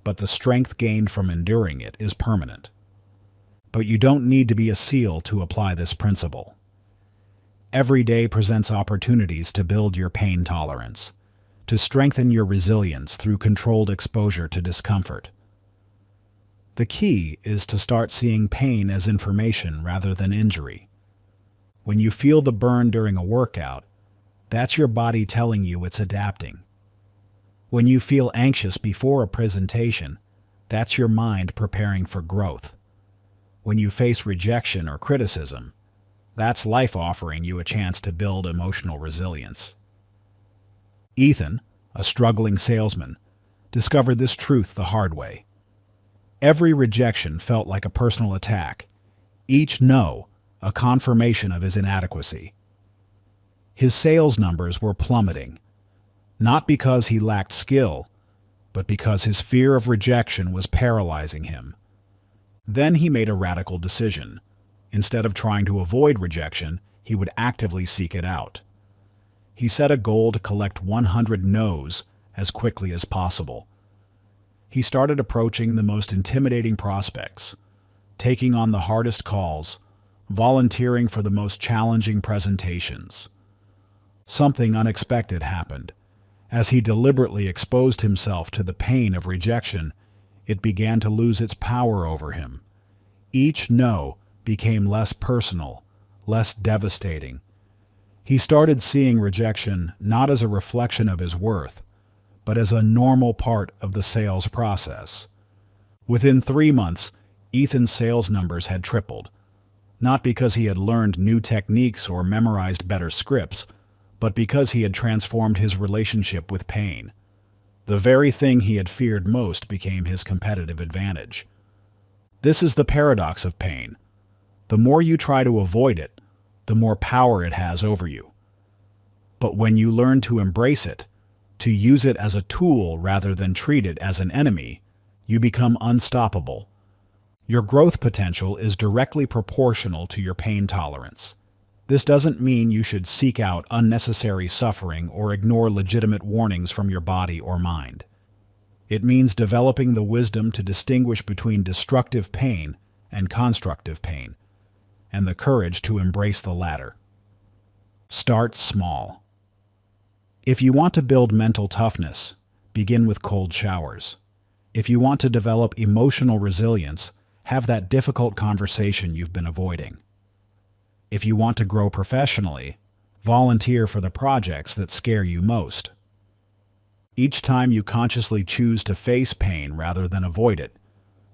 but the strength gained from enduring it is permanent. But you don't need to be a SEAL to apply this principle. Every day presents opportunities to build your pain tolerance, to strengthen your resilience through controlled exposure to discomfort. The key is to start seeing pain as information rather than injury. When you feel the burn during a workout, that's your body telling you it's adapting. When you feel anxious before a presentation, that's your mind preparing for growth. When you face rejection or criticism, that's life offering you a chance to build emotional resilience. Ethan, a struggling salesman, discovered this truth the hard way. Every rejection felt like a personal attack, each no a confirmation of his inadequacy. His sales numbers were plummeting, not because he lacked skill, but because his fear of rejection was paralyzing him. Then he made a radical decision. Instead of trying to avoid rejection, he would actively seek it out. He set a goal to collect 100 no's as quickly as possible. He started approaching the most intimidating prospects, taking on the hardest calls, volunteering for the most challenging presentations. Something unexpected happened. As he deliberately exposed himself to the pain of rejection, it began to lose its power over him. Each no became less personal, less devastating. He started seeing rejection not as a reflection of his worth, but as a normal part of the sales process. Within 3 months, Ethan's sales numbers had tripled, not because he had learned new techniques or memorized better scripts, but because he had transformed his relationship with pain. The very thing he had feared most became his competitive advantage. This is the paradox of pain. The more you try to avoid it, the more power it has over you. But when you learn to embrace it, to use it as a tool rather than treat it as an enemy, you become unstoppable. Your growth potential is directly proportional to your pain tolerance. This doesn't mean you should seek out unnecessary suffering or ignore legitimate warnings from your body or mind. It means developing the wisdom to distinguish between destructive pain and constructive pain, and the courage to embrace the latter. Start small. If you want to build mental toughness, begin with cold showers. If you want to develop emotional resilience, have that difficult conversation you've been avoiding. If you want to grow professionally, volunteer for the projects that scare you most. Each time you consciously choose to face pain rather than avoid it,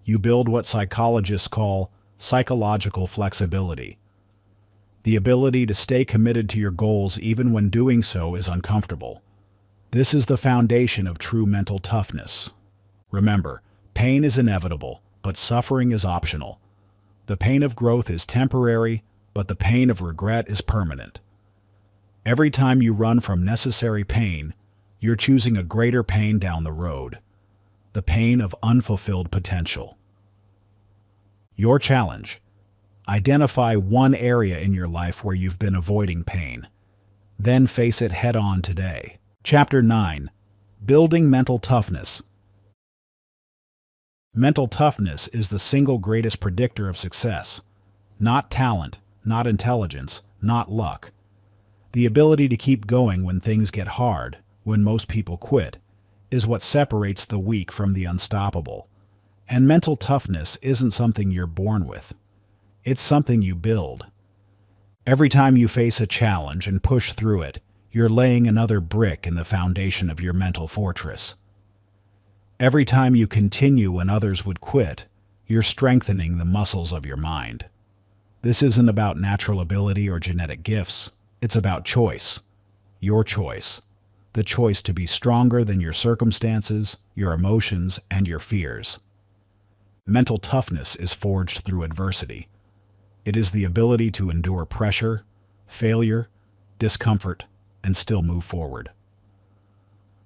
you build what psychologists call psychological flexibility. the ability to stay committed to your goals even when doing so is uncomfortable. This is the foundation of true mental toughness. Remember, pain is inevitable, but suffering is optional. The pain of growth is temporary, but the pain of regret is permanent. Every time you run from necessary pain, you're choosing a greater pain down the road, the pain of unfulfilled potential. Your challenge: identify one area in your life where you've been avoiding pain. Then face it head-on today. Chapter 9. Building Mental Toughness. Mental toughness is the single greatest predictor of success. Not talent, not intelligence, not luck. The ability to keep going when things get hard, when most people quit, is what separates the weak from the unstoppable. And mental toughness isn't something you're born with. It's something you build. Every time you face a challenge and push through it, you're laying another brick in the foundation of your mental fortress. Every time you continue when others would quit, you're strengthening the muscles of your mind. This isn't about natural ability or genetic gifts. It's about choice. Your choice. The choice to be stronger than your circumstances, your emotions, and your fears. Mental toughness is forged through adversity. It is the ability to endure pressure, failure, discomfort, and still move forward.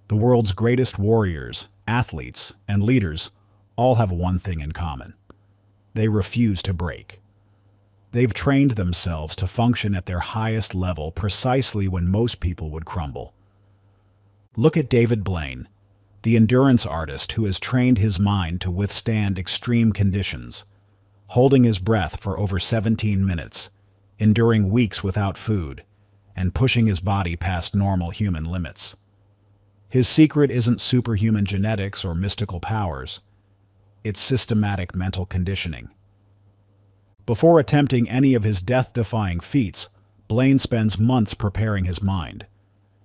The world's greatest warriors, athletes, and leaders all have one thing in common. They refuse to break. They've trained themselves to function at their highest level precisely when most people would crumble. Look at David Blaine, the endurance artist who has trained his mind to withstand extreme conditions, holding his breath for over 17 minutes, enduring weeks without food, and pushing his body past normal human limits. His secret isn't superhuman genetics or mystical powers. It's systematic mental conditioning. Before attempting any of his death-defying feats, Blaine spends months preparing his mind.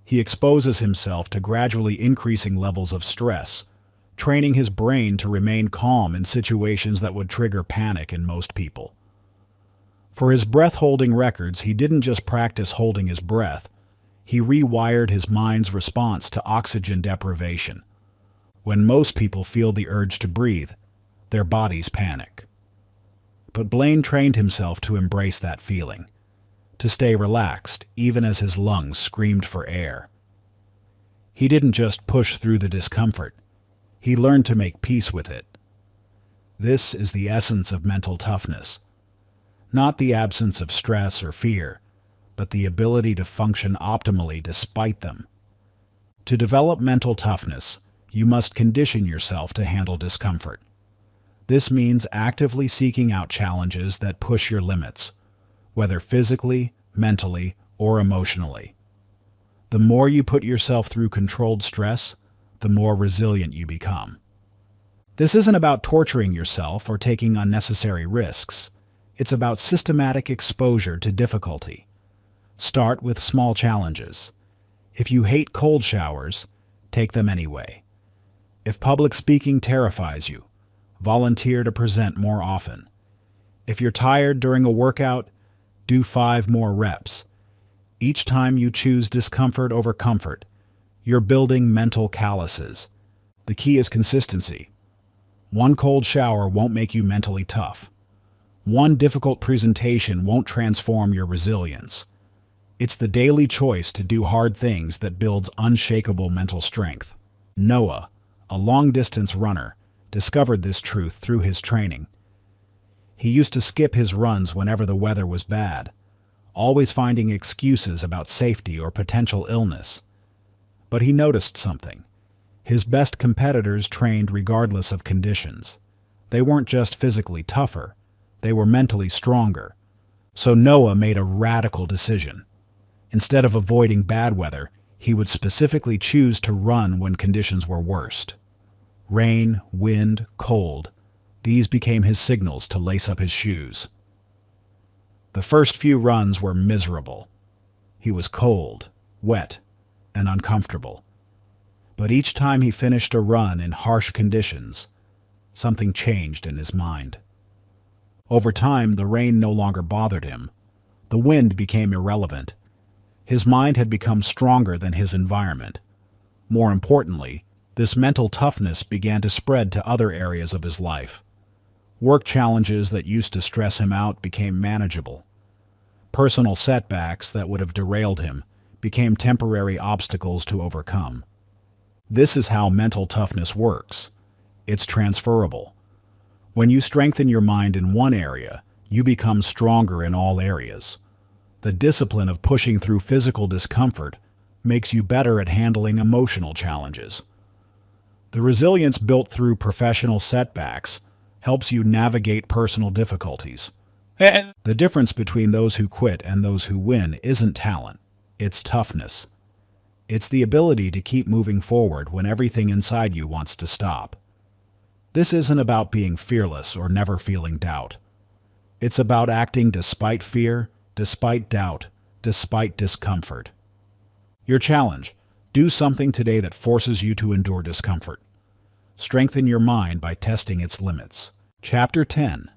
He exposes himself to gradually increasing levels of stress, training his brain to remain calm in situations that would trigger panic in most people. For his breath-holding records, he didn't just practice holding his breath. He rewired his mind's response to oxygen deprivation. When most people feel the urge to breathe, their bodies panic. But Blaine trained himself to embrace that feeling, to stay relaxed even as his lungs screamed for air. He didn't just push through the discomfort. He learned to make peace with it. This is the essence of mental toughness. Not the absence of stress or fear, but the ability to function optimally despite them. To develop mental toughness, you must condition yourself to handle discomfort. This means actively seeking out challenges that push your limits, whether physically, mentally, or emotionally. The more you put yourself through controlled stress, the more resilient you become. This isn't about torturing yourself or taking unnecessary risks. It's about systematic exposure to difficulty. Start with small challenges. If you hate cold showers, take them anyway. If public speaking terrifies you, volunteer to present more often. If you're tired during a workout, do 5 more reps. Each time you choose discomfort over comfort, you're building mental calluses. The key is consistency. One cold shower won't make you mentally tough. One difficult presentation won't transform your resilience. It's the daily choice to do hard things that builds unshakable mental strength. Noah, a long-distance runner, discovered this truth through his training. He used to skip his runs whenever the weather was bad, always finding excuses about safety or potential illness. But he noticed something. His best competitors trained regardless of conditions. They weren't just physically tougher, they were mentally stronger. So Noah made a radical decision. Instead of avoiding bad weather, he would specifically choose to run when conditions were worst. Rain, wind, cold, these became his signals to lace up his shoes. The first few runs were miserable. He was cold, wet, and uncomfortable. But each time he finished a run in harsh conditions, something changed in his mind. Over time, the rain no longer bothered him. The wind became irrelevant. His mind had become stronger than his environment. More importantly, this mental toughness began to spread to other areas of his life. Work challenges that used to stress him out became manageable. Personal setbacks that would have derailed him became temporary obstacles to overcome. This is how mental toughness works. It's transferable. When you strengthen your mind in one area, you become stronger in all areas. The discipline of pushing through physical discomfort makes you better at handling emotional challenges. The resilience built through professional setbacks helps you navigate personal difficulties. The difference between those who quit and those who win isn't talent, it's toughness. It's the ability to keep moving forward when everything inside you wants to stop. This isn't about being fearless or never feeling doubt. It's about acting despite fear, despite doubt, despite discomfort. Your challenge: do something today that forces you to endure discomfort. Strengthen your mind by testing its limits. Chapter 10.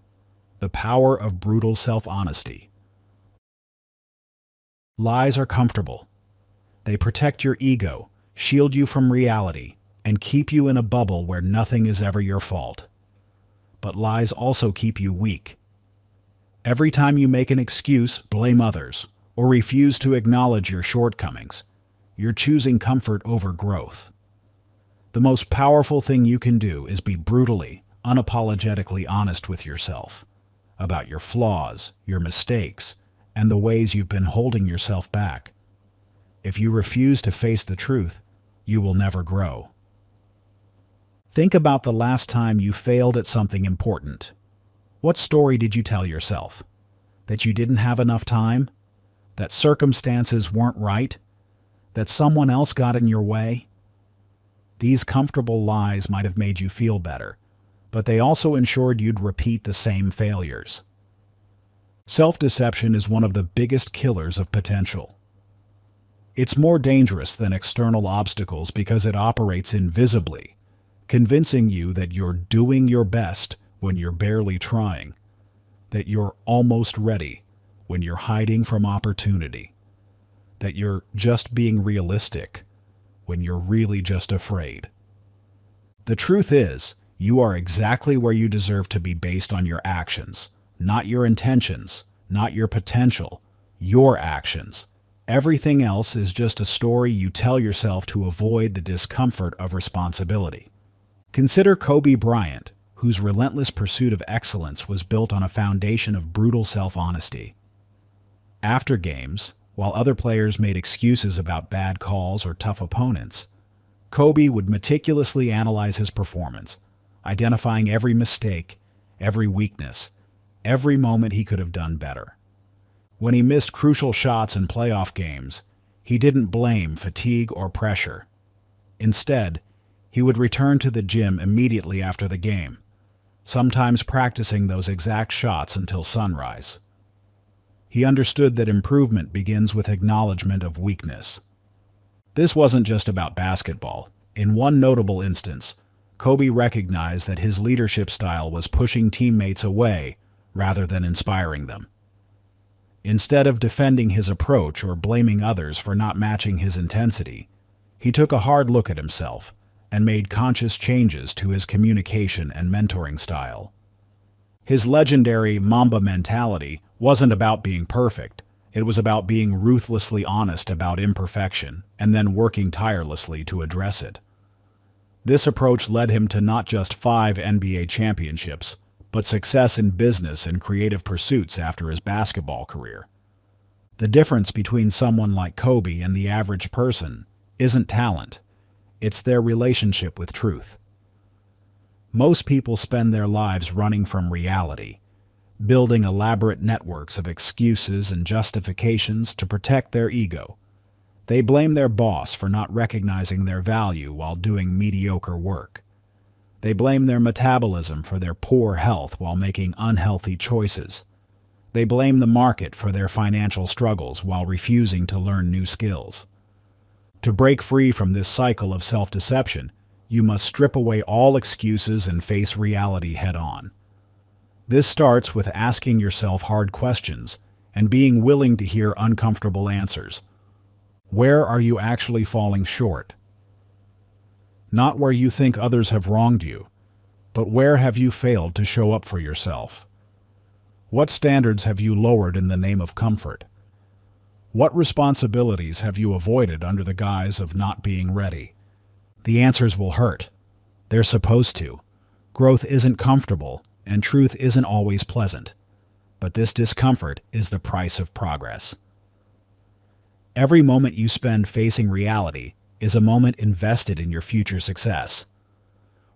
The Power of Brutal Self-Honesty. Lies are comfortable. They protect your ego, shield you from reality, and keep you in a bubble where nothing is ever your fault. But lies also keep you weak. Every time you make an excuse, blame others, or refuse to acknowledge your shortcomings, you're choosing comfort over growth. The most powerful thing you can do is be brutally, unapologetically honest with yourself about your flaws, your mistakes, and the ways you've been holding yourself back. If you refuse to face the truth, you will never grow. Think about the last time you failed at something important. What story did you tell yourself? That you didn't have enough time? That circumstances weren't right? That someone else got in your way? These comfortable lies might have made you feel better, but they also ensured you'd repeat the same failures. Self-deception is one of the biggest killers of potential. It's more dangerous than external obstacles because it operates invisibly, convincing you that you're doing your best when you're barely trying, that you're almost ready when you're hiding from opportunity, that you're just being realistic when you're really just afraid. The truth is, you are exactly where you deserve to be based on your actions, not your intentions, not your potential, your actions. Everything else is just a story you tell yourself to avoid the discomfort of responsibility. Consider Kobe Bryant, whose relentless pursuit of excellence was built on a foundation of brutal self-honesty. After games, while other players made excuses about bad calls or tough opponents, Kobe would meticulously analyze his performance, identifying every mistake, every weakness, every moment he could have done better. When he missed crucial shots in playoff games, he didn't blame fatigue or pressure. Instead, he would return to the gym immediately after the game, sometimes practicing those exact shots until sunrise. He understood that improvement begins with acknowledgement of weakness. This wasn't just about basketball. In one notable instance, Kobe recognized that his leadership style was pushing teammates away rather than inspiring them. Instead of defending his approach or blaming others for not matching his intensity, he took a hard look at himself and made conscious changes to his communication and mentoring style. His legendary Mamba mentality wasn't about being perfect. It was about being ruthlessly honest about imperfection and then working tirelessly to address it. This approach led him to not just 5 NBA championships, but success in business and creative pursuits after his basketball career. The difference between someone like Kobe and the average person isn't talent, it's their relationship with truth. Most people spend their lives running from reality, building elaborate networks of excuses and justifications to protect their ego. They blame their boss for not recognizing their value while doing mediocre work. They blame their metabolism for their poor health while making unhealthy choices. They blame the market for their financial struggles while refusing to learn new skills. To break free from this cycle of self-deception, you must strip away all excuses and face reality head-on. This starts with asking yourself hard questions and being willing to hear uncomfortable answers. Where are you actually falling short? Not where you think others have wronged you, but where have you failed to show up for yourself? What standards have you lowered in the name of comfort? What responsibilities have you avoided under the guise of not being ready? The answers will hurt. They're supposed to. Growth isn't comfortable, and truth isn't always pleasant. But this discomfort is the price of progress. Every moment you spend facing reality is a moment invested in your future success.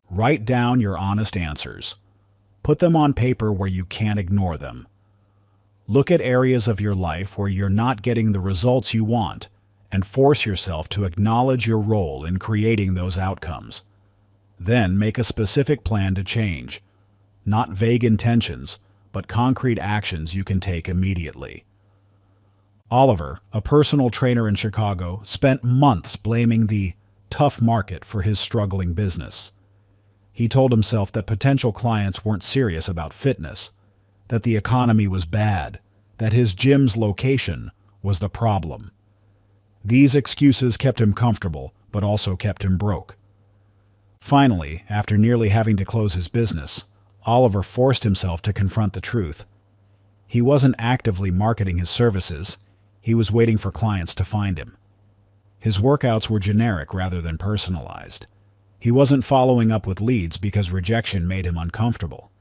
Write down your honest answers. Put them on paper where you can't ignore them. Look at areas of your life where you're not getting the results you want and force yourself to acknowledge your role in creating those outcomes. Then make a specific plan to change. Not vague intentions, but concrete actions you can take immediately. Oliver, a personal trainer in Chicago, spent months blaming the tough market for his struggling business. He told himself that potential clients weren't serious about fitness, that the economy was bad, that his gym's location was the problem. These excuses kept him comfortable, but also kept him broke. Finally, after nearly having to close his business, Oliver forced himself to confront the truth. He wasn't actively marketing his services, he was waiting for clients to find him. His workouts were generic rather than personalized. He wasn't following up with leads because rejection made him uncomfortable.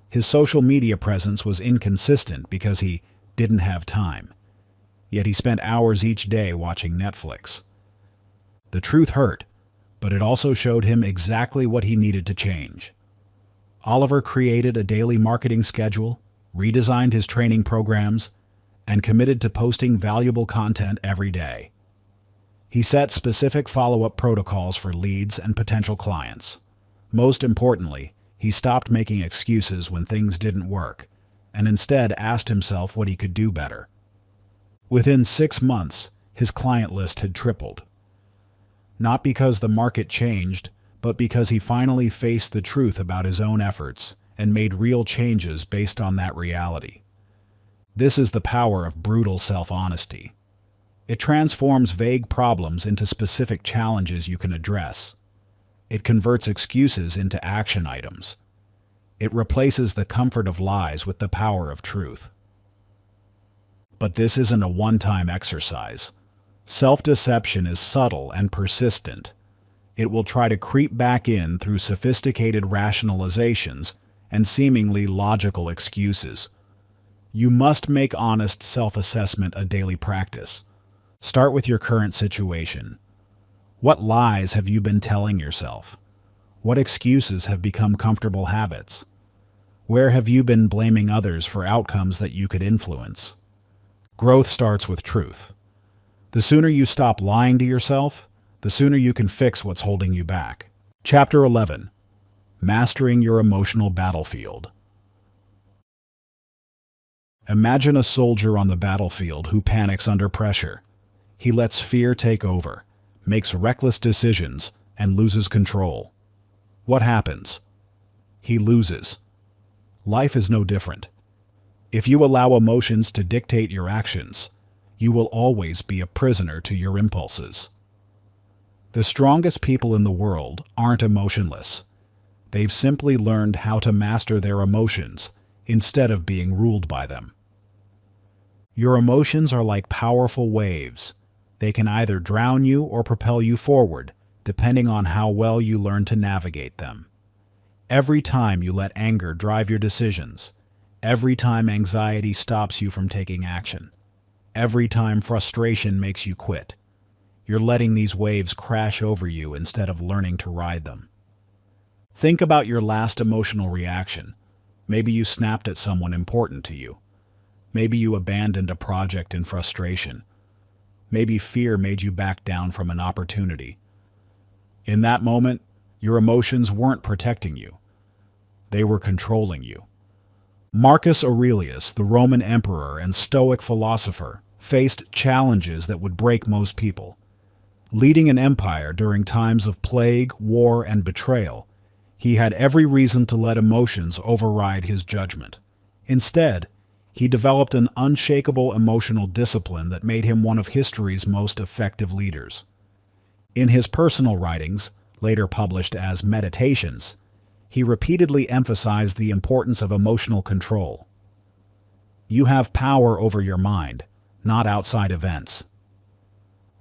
His social media presence was inconsistent because he didn't have time. Yet he spent hours each day watching Netflix. The truth hurt, but it also showed him exactly what he needed to change. Oliver created a daily marketing schedule, redesigned his training programs, and committed to posting valuable content every day. He set specific follow-up protocols for leads and potential clients. Most importantly, he stopped making excuses when things didn't work, and instead asked himself what he could do better. Within 6 months, his client list had tripled. Not because the market changed, but because he finally faced the truth about his own efforts and made real changes based on that reality. This is the power of brutal self-honesty. It transforms vague problems into specific challenges you can address. It converts excuses into action items. It replaces the comfort of lies with the power of truth. But this isn't a one-time exercise. Self-deception is subtle and persistent. It will try to creep back in through sophisticated rationalizations and seemingly logical excuses. You must make honest self-assessment a daily practice. Start with your current situation. What lies have you been telling yourself? What excuses have become comfortable habits? Where have you been blaming others for outcomes that you could influence? Growth starts with truth. The sooner you stop lying to yourself, the sooner you can fix what's holding you back. Chapter 11. Mastering Your Emotional Battlefield. Imagine a soldier on the battlefield who panics under pressure. He lets fear take over, makes reckless decisions, and loses control. What happens? He loses. Life is no different. If you allow emotions to dictate your actions, you will always be a prisoner to your impulses. The strongest people in the world aren't emotionless. They've simply learned how to master their emotions instead of being ruled by them. Your emotions are like powerful waves. They can either drown you or propel you forward, depending on how well you learn to navigate them. Every time you let anger drive your decisions, every time anxiety stops you from taking action, every time frustration makes you quit, you're letting these waves crash over you instead of learning to ride them. Think about your last emotional reaction. Maybe you snapped at someone important to you. Maybe you abandoned a project in frustration. Maybe fear made you back down from an opportunity. In that moment, your emotions weren't protecting you. They were controlling you. Marcus Aurelius, the Roman emperor and Stoic philosopher, faced challenges that would break most people. Leading an empire during times of plague, war, and betrayal, he had every reason to let emotions override his judgment. Instead, He developed an unshakable emotional discipline that made him one of history's most effective leaders. In his personal writings, later published as Meditations, he repeatedly emphasized the importance of emotional control. You have power over your mind, not outside events.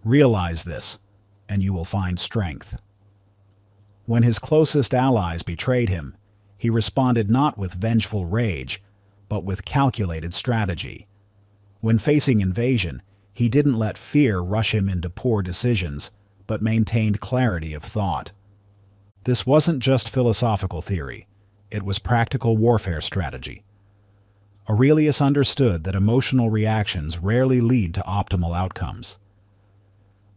Realize this, and you will find strength. When his closest allies betrayed him, he responded not with vengeful rage, but with calculated strategy. When facing invasion, he didn't let fear rush him into poor decisions, but maintained clarity of thought. This wasn't just philosophical theory, it was practical warfare strategy. Aurelius understood that emotional reactions rarely lead to optimal outcomes.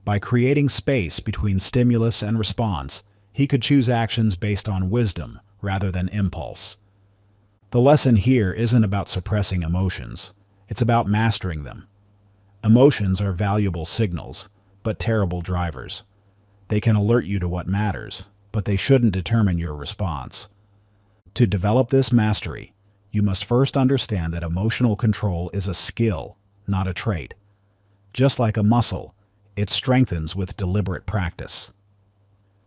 By creating space between stimulus and response, he could choose actions based on wisdom rather than impulse. The lesson here isn't about suppressing emotions, it's about mastering them. Emotions are valuable signals, but terrible drivers. They can alert you to what matters, but they shouldn't determine your response. To develop this mastery, you must first understand that emotional control is a skill, not a trait. Just like a muscle, it strengthens with deliberate practice.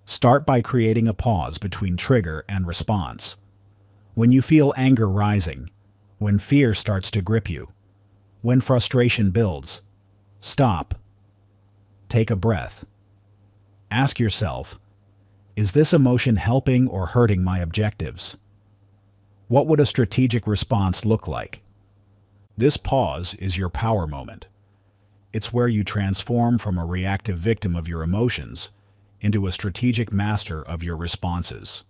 Start by creating a pause between trigger and response. When you feel anger rising, when fear starts to grip you, when frustration builds, stop. Take a breath. Ask yourself, is this emotion helping or hurting my objectives? What would a strategic response look like? This pause is your power moment. It's where you transform from a reactive victim of your emotions into a strategic master of your responses.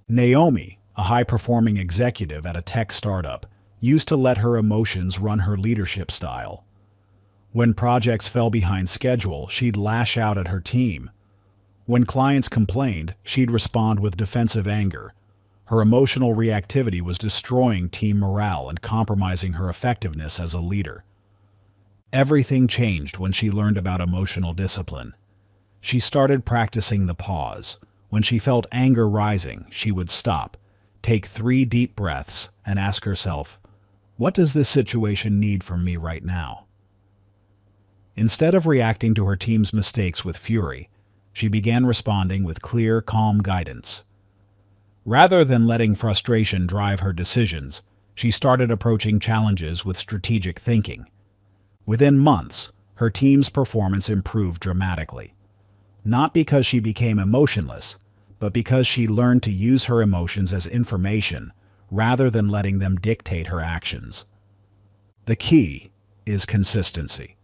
Naomi, a high-performing executive at a tech startup, used to let her emotions run her leadership style. When projects fell behind schedule, she'd lash out at her team. When clients complained, she'd respond with defensive anger. Her emotional reactivity was destroying team morale and compromising her effectiveness as a leader. Everything changed when she learned about emotional discipline. She started practicing the pause. When she felt anger rising, she would stop, take 3 deep breaths, and ask herself, what does this situation need from me right now? Instead of reacting to her team's mistakes with fury, she began responding with clear, calm guidance. Rather than letting frustration drive her decisions, she started approaching challenges with strategic thinking. Within months, her team's performance improved dramatically. Not because she became emotionless, but because she learned to use her emotions as information rather than letting them dictate her actions. The key is consistency.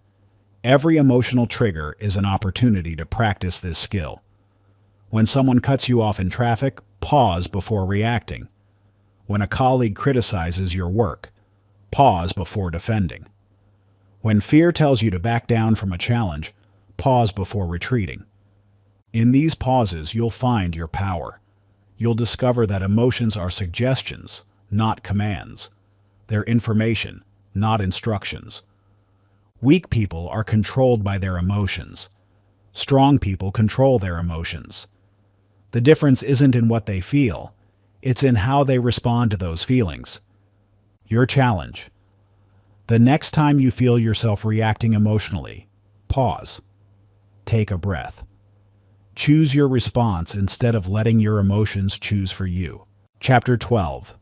Every emotional trigger is an opportunity to practice this skill. When someone cuts you off in traffic, pause before reacting. When a colleague criticizes your work, pause before defending. When fear tells you to back down from a challenge, pause before retreating. In these pauses, you'll find your power. You'll discover that emotions are suggestions, not commands. They're information, not instructions. Weak people are controlled by their emotions. Strong people control their emotions. The difference isn't in what they feel, it's in how they respond to those feelings. Your challenge. The next time you feel yourself reacting emotionally, pause. Take a breath. Choose your response instead of letting your emotions choose for you. Chapter 12.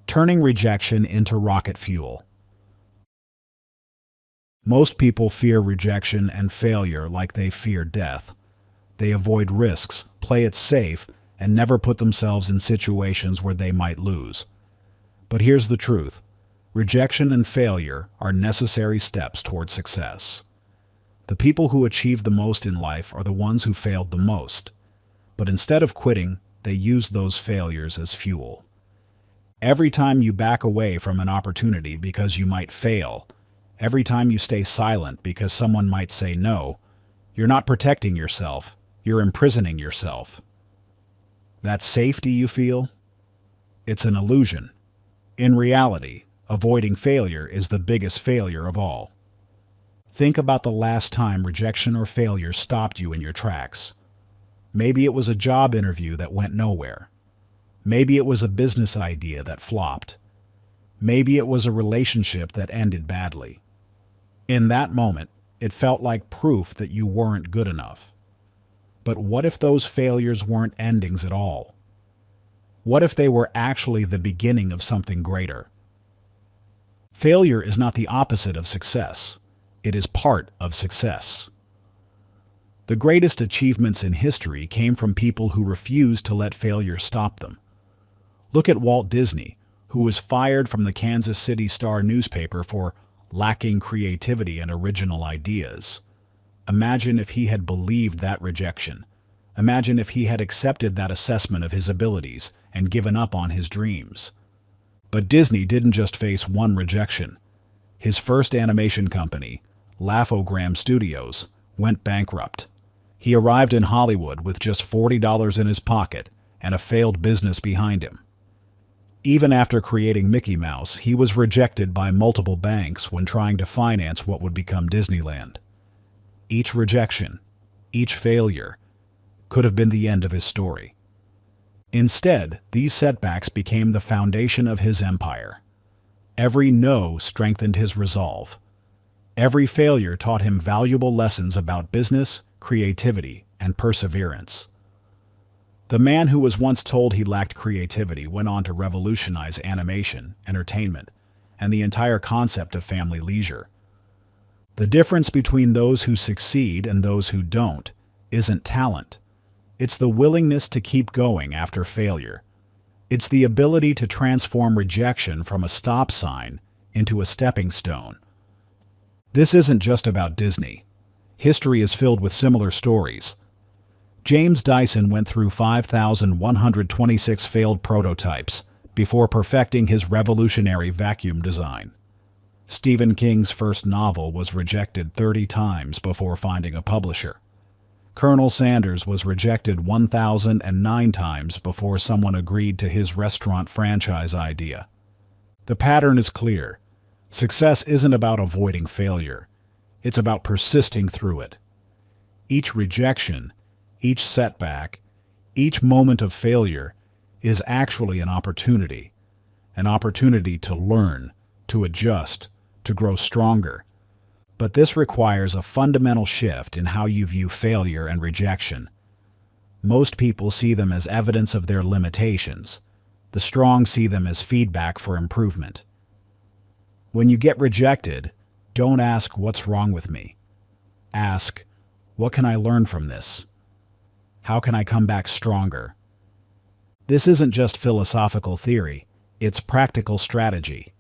Turning rejection into rocket fuel. Most people fear rejection and failure like they fear death. They avoid risks, play it safe, and never put themselves in situations where they might lose. But here's the truth. Rejection and failure are necessary steps toward success. The people who achieve the most in life are the ones who failed the most. But instead of quitting, they use those failures as fuel. Every time you back away from an opportunity because you might fail, every time you stay silent because someone might say no, you're not protecting yourself, you're imprisoning yourself. That safety you feel? It's an illusion. In reality, avoiding failure is the biggest failure of all. Think about the last time rejection or failure stopped you in your tracks. Maybe it was a job interview that went nowhere. Maybe it was a business idea that flopped. Maybe it was a relationship that ended badly. In that moment, it felt like proof that you weren't good enough. But what if those failures weren't endings at all? What if they were actually the beginning of something greater? Failure is not the opposite of success. It is part of success. The greatest achievements in history came from people who refused to let failure stop them. Look at Walt Disney, who was fired from the Kansas City Star newspaper for lacking creativity and original ideas. Imagine if he had believed that rejection. Imagine if he had accepted that assessment of his abilities and given up on his dreams. But Disney didn't just face one rejection. His first animation company, Laugh-O-Gram Studios, went bankrupt. He arrived in Hollywood with just $40 in his pocket and a failed business behind him. Even after creating Mickey Mouse, he was rejected by multiple banks when trying to finance what would become Disneyland. Each rejection, each failure, could have been the end of his story. Instead, these setbacks became the foundation of his empire. Every no strengthened his resolve. Every failure taught him valuable lessons about business, creativity, and perseverance. The man who was once told he lacked creativity went on to revolutionize animation, entertainment, and the entire concept of family leisure. The difference between those who succeed and those who don't isn't talent. It's the willingness to keep going after failure. It's the ability to transform rejection from a stop sign into a stepping stone. This isn't just about Disney. History is filled with similar stories. James Dyson went through 5,126 failed prototypes before perfecting his revolutionary vacuum design. Stephen King's first novel was rejected 30 times before finding a publisher. Colonel Sanders was rejected 1,009 times before someone agreed to his restaurant franchise idea. The pattern is clear. Success isn't about avoiding failure. It's about persisting through it. Each rejection, each setback, each moment of failure is actually an opportunity to learn, to adjust, to grow stronger. But this requires a fundamental shift in how you view failure and rejection. Most people see them as evidence of their limitations. The strong see them as feedback for improvement. When you get rejected, don't ask, "What's wrong with me?" Ask, "What can I learn from this? How can I come back stronger?" This isn't just philosophical theory, it's practical strategy.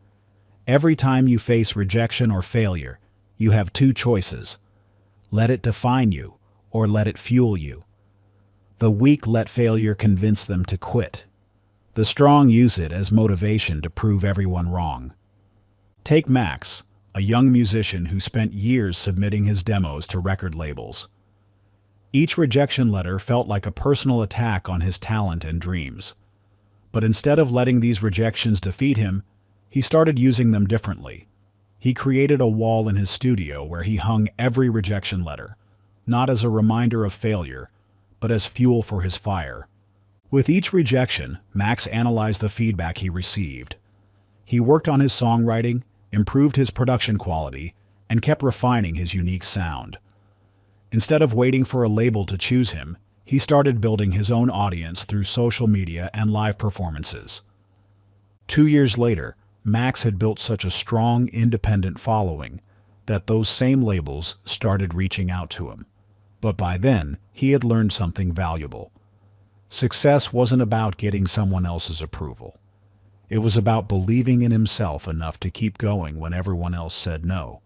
Every time you face rejection or failure, you have two choices. Let it define you, or let it fuel you. The weak let failure convince them to quit. The strong use it as motivation to prove everyone wrong. Take Max, a young musician who spent years submitting his demos to record labels. Each rejection letter felt like a personal attack on his talent and dreams. But instead of letting these rejections defeat him, he started using them differently. He created a wall in his studio where he hung every rejection letter, not as a reminder of failure, but as fuel for his fire. With each rejection, Max analyzed the feedback he received. He worked on his songwriting, improved his production quality, and kept refining his unique sound. Instead of waiting for a label to choose him, he started building his own audience through social media and live performances. 2 years later, Max had built such a strong, independent following that those same labels started reaching out to him. But by then, he had learned something valuable. Success wasn't about getting someone else's approval. It was about believing in himself enough to keep going when everyone else said no.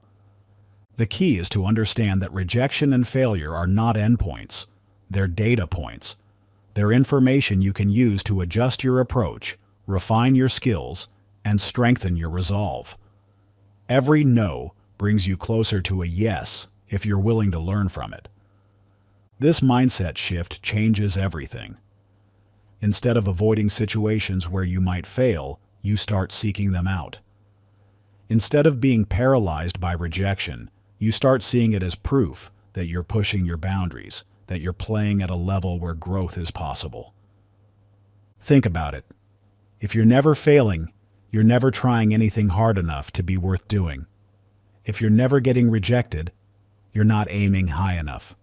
The key is to understand that rejection and failure are not endpoints. They're data points. They're information you can use to adjust your approach, refine your skills, and strengthen your resolve. Every no brings you closer to a yes if you're willing to learn from it. This mindset shift changes everything. Instead of avoiding situations where you might fail, you start seeking them out. Instead of being paralyzed by rejection, you start seeing it as proof that you're pushing your boundaries, that you're playing at a level where growth is possible. Think about it. If you're never failing, you're never trying anything hard enough to be worth doing. If you're never getting rejected, you're not aiming high enough.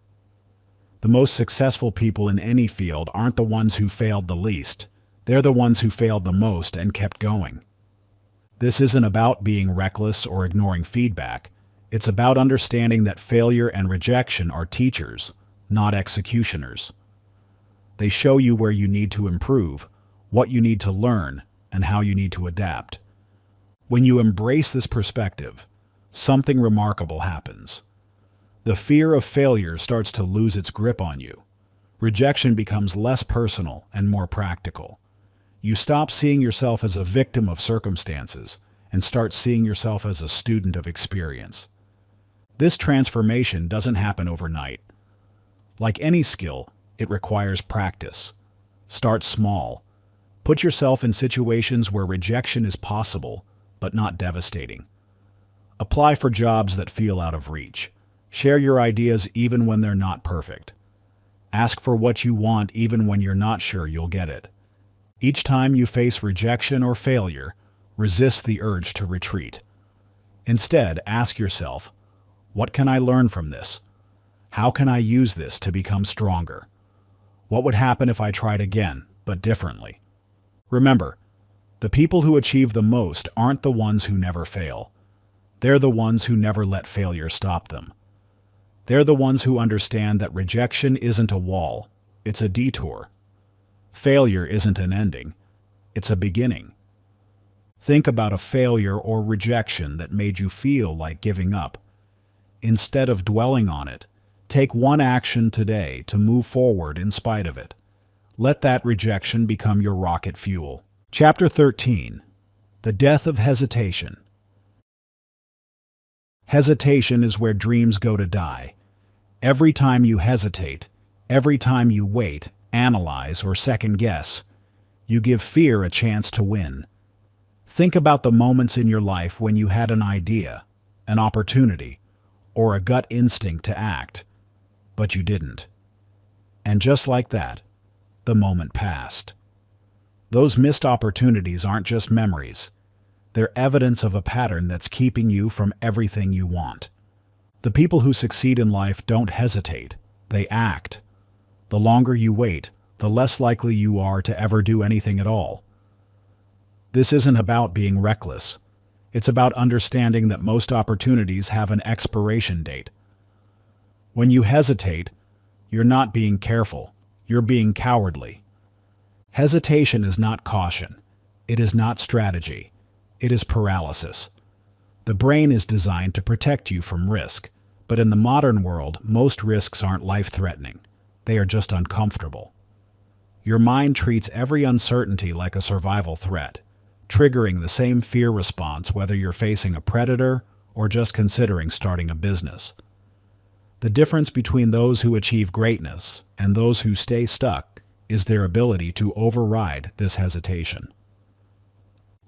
The most successful people in any field aren't the ones who failed the least. They're the ones who failed the most and kept going. This isn't about being reckless or ignoring feedback. It's about understanding that failure and rejection are teachers, not executioners. They show you where you need to improve, what you need to learn, and how you need to adapt. When you embrace this perspective, something remarkable happens. The fear of failure starts to lose its grip on you. Rejection becomes less personal and more practical. You stop seeing yourself as a victim of circumstances and start seeing yourself as a student of experience. This transformation doesn't happen overnight. Like any skill, it requires practice. Start small. Put yourself in situations where rejection is possible, but not devastating. Apply for jobs that feel out of reach. Share your ideas even when they're not perfect. Ask for what you want even when you're not sure you'll get it. Each time you face rejection or failure, resist the urge to retreat. Instead, ask yourself, what can I learn from this? How can I use this to become stronger? What would happen if I tried again, but differently? Remember, the people who achieve the most aren't the ones who never fail. They're the ones who never let failure stop them. They're the ones who understand that rejection isn't a wall, it's a detour. Failure isn't an ending, it's a beginning. Think about a failure or rejection that made you feel like giving up. Instead of dwelling on it, take one action today to move forward in spite of it. Let that rejection become your rocket fuel. Chapter 13. The Death of Hesitation. Hesitation is where dreams go to die. Every time you hesitate, every time you wait, analyze, or second-guess, you give fear a chance to win. Think about the moments in your life when you had an idea, an opportunity, or a gut instinct to act, but you didn't. And just like that, the moment passed. Those missed opportunities aren't just memories. They're evidence of a pattern that's keeping you from everything you want. The people who succeed in life don't hesitate, they act. The longer you wait, the less likely you are to ever do anything at all. This isn't about being reckless. It's about understanding that most opportunities have an expiration date. When you hesitate, you're not being careful, you're being cowardly. Hesitation is not caution. It is not strategy. It is paralysis. The brain is designed to protect you from risk, but in the modern world, most risks aren't life-threatening. They are just uncomfortable. Your mind treats every uncertainty like a survival threat, triggering the same fear response whether you're facing a predator or just considering starting a business. The difference between those who achieve greatness and those who stay stuck is their ability to override this hesitation.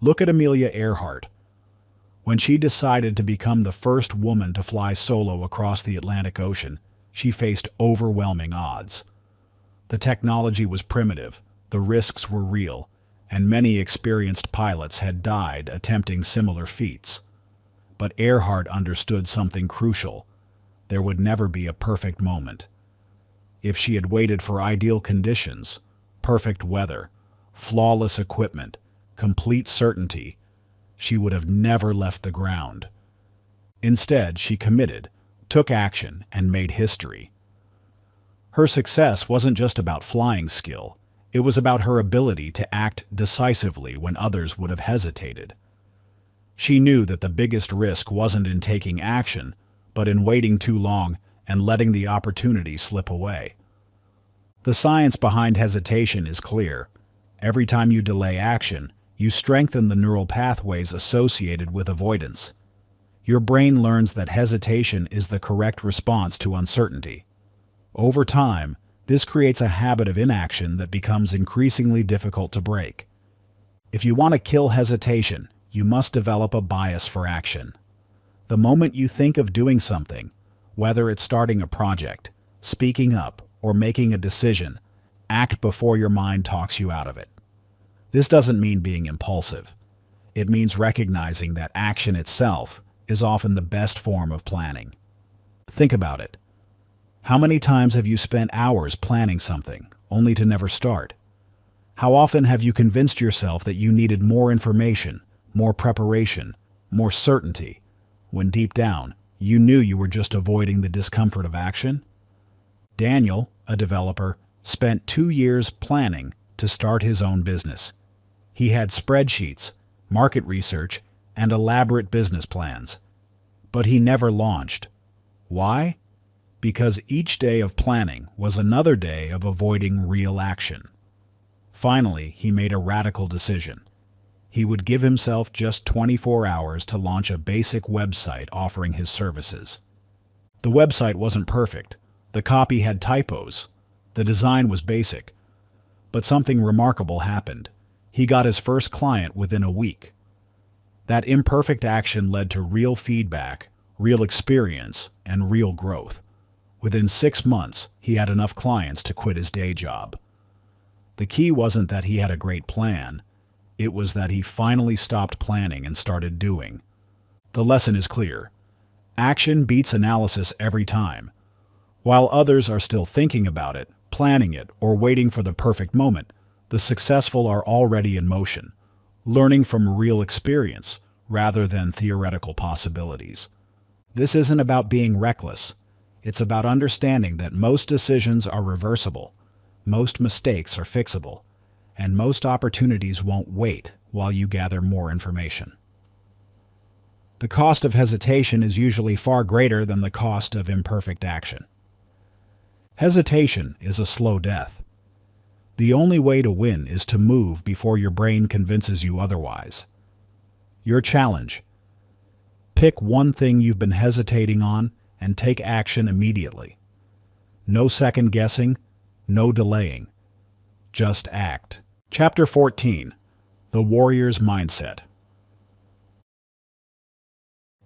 Look at Amelia Earhart. When she decided to become the first woman to fly solo across the Atlantic Ocean, she faced overwhelming odds. The technology was primitive, the risks were real, and many experienced pilots had died attempting similar feats. But Earhart understood something crucial. There would never be a perfect moment. If she had waited for ideal conditions, perfect weather, flawless equipment, complete certainty, she would have never left the ground. Instead, she committed, took action, and made history. Her success wasn't just about flying skill. It was about her ability to act decisively when others would have hesitated. She knew that the biggest risk wasn't in taking action, but in waiting too long and letting the opportunity slip away. The science behind hesitation is clear. Every time you delay action, you strengthen the neural pathways associated with avoidance. Your brain learns that hesitation is the correct response to uncertainty. Over time, this creates a habit of inaction that becomes increasingly difficult to break. If you want to kill hesitation, you must develop a bias for action. The moment you think of doing something, whether it's starting a project, speaking up, or making a decision, act before your mind talks you out of it. This doesn't mean being impulsive. It means recognizing that action itself is often the best form of planning. Think about it. How many times have you spent hours planning something, only to never start? How often have you convinced yourself that you needed more information, more preparation, more certainty, when deep down, you knew you were just avoiding the discomfort of action? Daniel, a developer, spent 2 years planning to start his own business. He had spreadsheets, market research, and elaborate business plans. But he never launched. Why? Because each day of planning was another day of avoiding real action. Finally, he made a radical decision. He would give himself just 24 hours to launch a basic website offering his services. The website wasn't perfect. The copy had typos. The design was basic. But something remarkable happened. He got his first client within a week. That imperfect action led to real feedback, real experience, and real growth. Within 6 months, he had enough clients to quit his day job. The key wasn't that he had a great plan. It was that he finally stopped planning and started doing. The lesson is clear. Action beats analysis every time. While others are still thinking about it, planning it, or waiting for the perfect moment, the successful are already in motion, learning from real experience rather than theoretical possibilities. This isn't about being reckless. It's about understanding that most decisions are reversible, most mistakes are fixable, and most opportunities won't wait while you gather more information. The cost of hesitation is usually far greater than the cost of imperfect action. Hesitation is a slow death. The only way to win is to move before your brain convinces you otherwise. Your challenge: pick one thing you've been hesitating on and take action immediately. No second guessing, no delaying. Just act. Chapter 14: The Warrior's Mindset.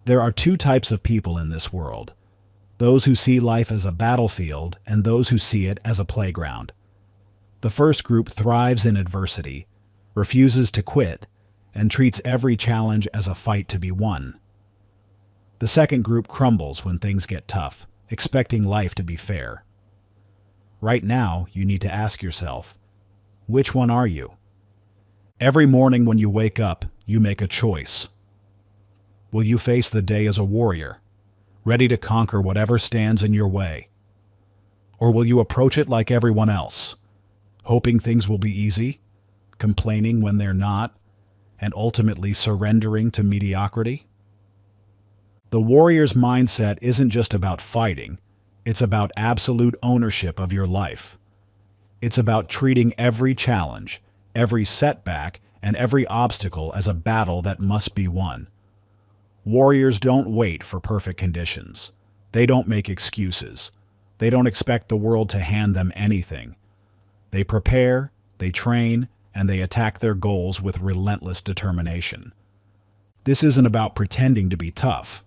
There are 2 types of people in this world: those who see life as a battlefield and those who see it as a playground. The first group thrives in adversity, refuses to quit, and treats every challenge as a fight to be won. The second group crumbles when things get tough, expecting life to be fair. Right now, you need to ask yourself, which one are you? Every morning when you wake up, you make a choice. Will you face the day as a warrior, ready to conquer whatever stands in your way? Or will you approach it like everyone else, hoping things will be easy, complaining when they're not, and ultimately surrendering to mediocrity? The warrior's mindset isn't just about fighting, it's about absolute ownership of your life. It's about treating every challenge, every setback, and every obstacle as a battle that must be won. Warriors don't wait for perfect conditions. They don't make excuses. They don't expect the world to hand them anything. They prepare, they train, and they attack their goals with relentless determination. This isn't about pretending to be tough.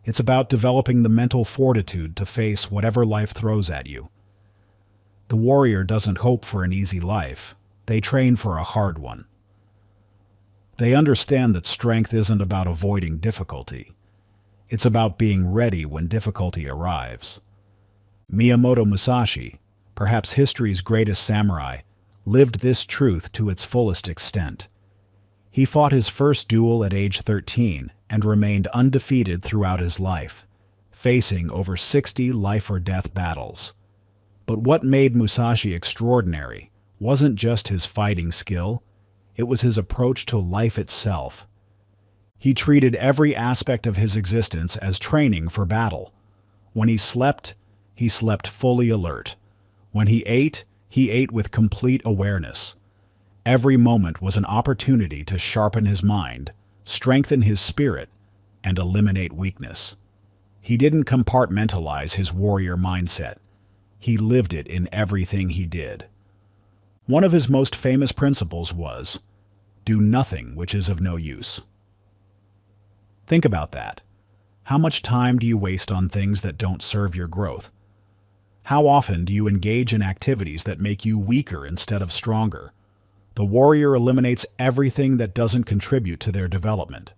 It's about developing the mental fortitude to face whatever life throws at you. The warrior doesn't hope for an easy life. They train for a hard one. They understand that strength isn't about avoiding difficulty. It's about being ready when difficulty arrives. Miyamoto Musashi, perhaps history's greatest samurai, lived this truth to its fullest extent. He fought his first duel at age 13 and remained undefeated throughout his life, facing over 60 life-or-death battles. But what made Musashi extraordinary wasn't just his fighting skill, it was his approach to life itself. He treated every aspect of his existence as training for battle. When he slept fully alert. When he ate with complete awareness. Every moment was an opportunity to sharpen his mind, strengthen his spirit, and eliminate weakness. He didn't compartmentalize his warrior mindset. He lived it in everything he did. One of his most famous principles was, "Do nothing which is of no use." Think about that. How much time do you waste on things that don't serve your growth? How often do you engage in activities that make you weaker instead of stronger? The warrior eliminates everything that doesn't contribute to their development.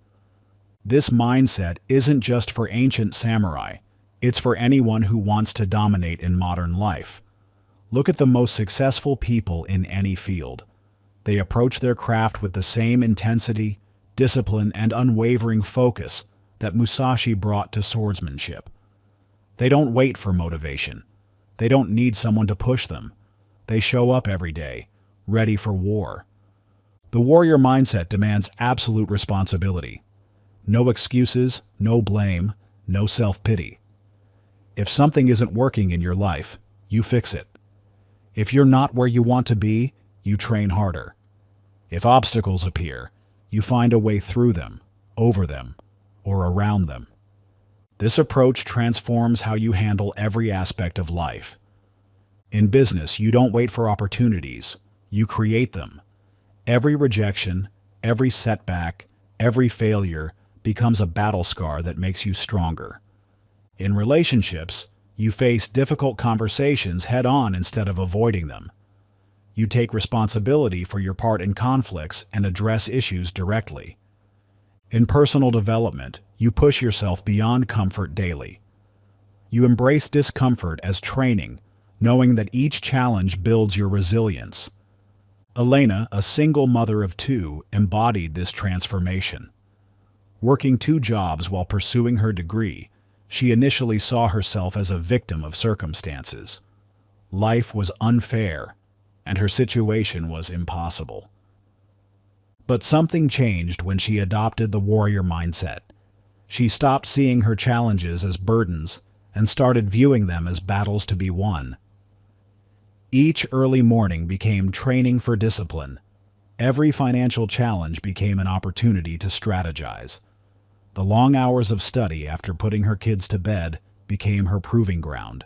This mindset isn't just for ancient samurai. It's for anyone who wants to dominate in modern life. Look at the most successful people in any field. They approach their craft with the same intensity, discipline, and unwavering focus that Musashi brought to swordsmanship. They don't wait for motivation. They don't need someone to push them. They show up every day, ready for war. The warrior mindset demands absolute responsibility. No excuses, no blame, no self-pity. If something isn't working in your life, you fix it. If you're not where you want to be, you train harder. If obstacles appear, you find a way through them, over them, or around them. This approach transforms how you handle every aspect of life. In business, you don't wait for opportunities, you create them. Every rejection, every setback, every failure becomes a battle scar that makes you stronger. In relationships, you face difficult conversations head-on instead of avoiding them. You take responsibility for your part in conflicts and address issues directly. In personal development, you push yourself beyond comfort daily. You embrace discomfort as training, knowing that each challenge builds your resilience. Elena, a single mother of two, embodied this transformation. Working 2 jobs while pursuing her degree, she initially saw herself as a victim of circumstances. Life was unfair, and her situation was impossible. But something changed when she adopted the warrior mindset. She stopped seeing her challenges as burdens and started viewing them as battles to be won. Each early morning became training for discipline. Every financial challenge became an opportunity to strategize. The long hours of study after putting her kids to bed became her proving ground.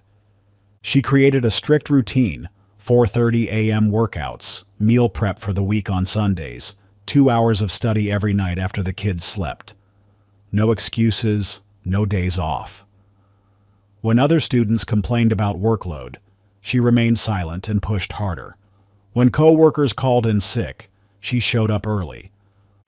She created a strict routine: 4:30 a.m. workouts, meal prep for the week on Sundays, 2 hours of study every night after the kids slept. No excuses, no days off. When other students complained about workload, she remained silent and pushed harder. When coworkers called in sick, she showed up early.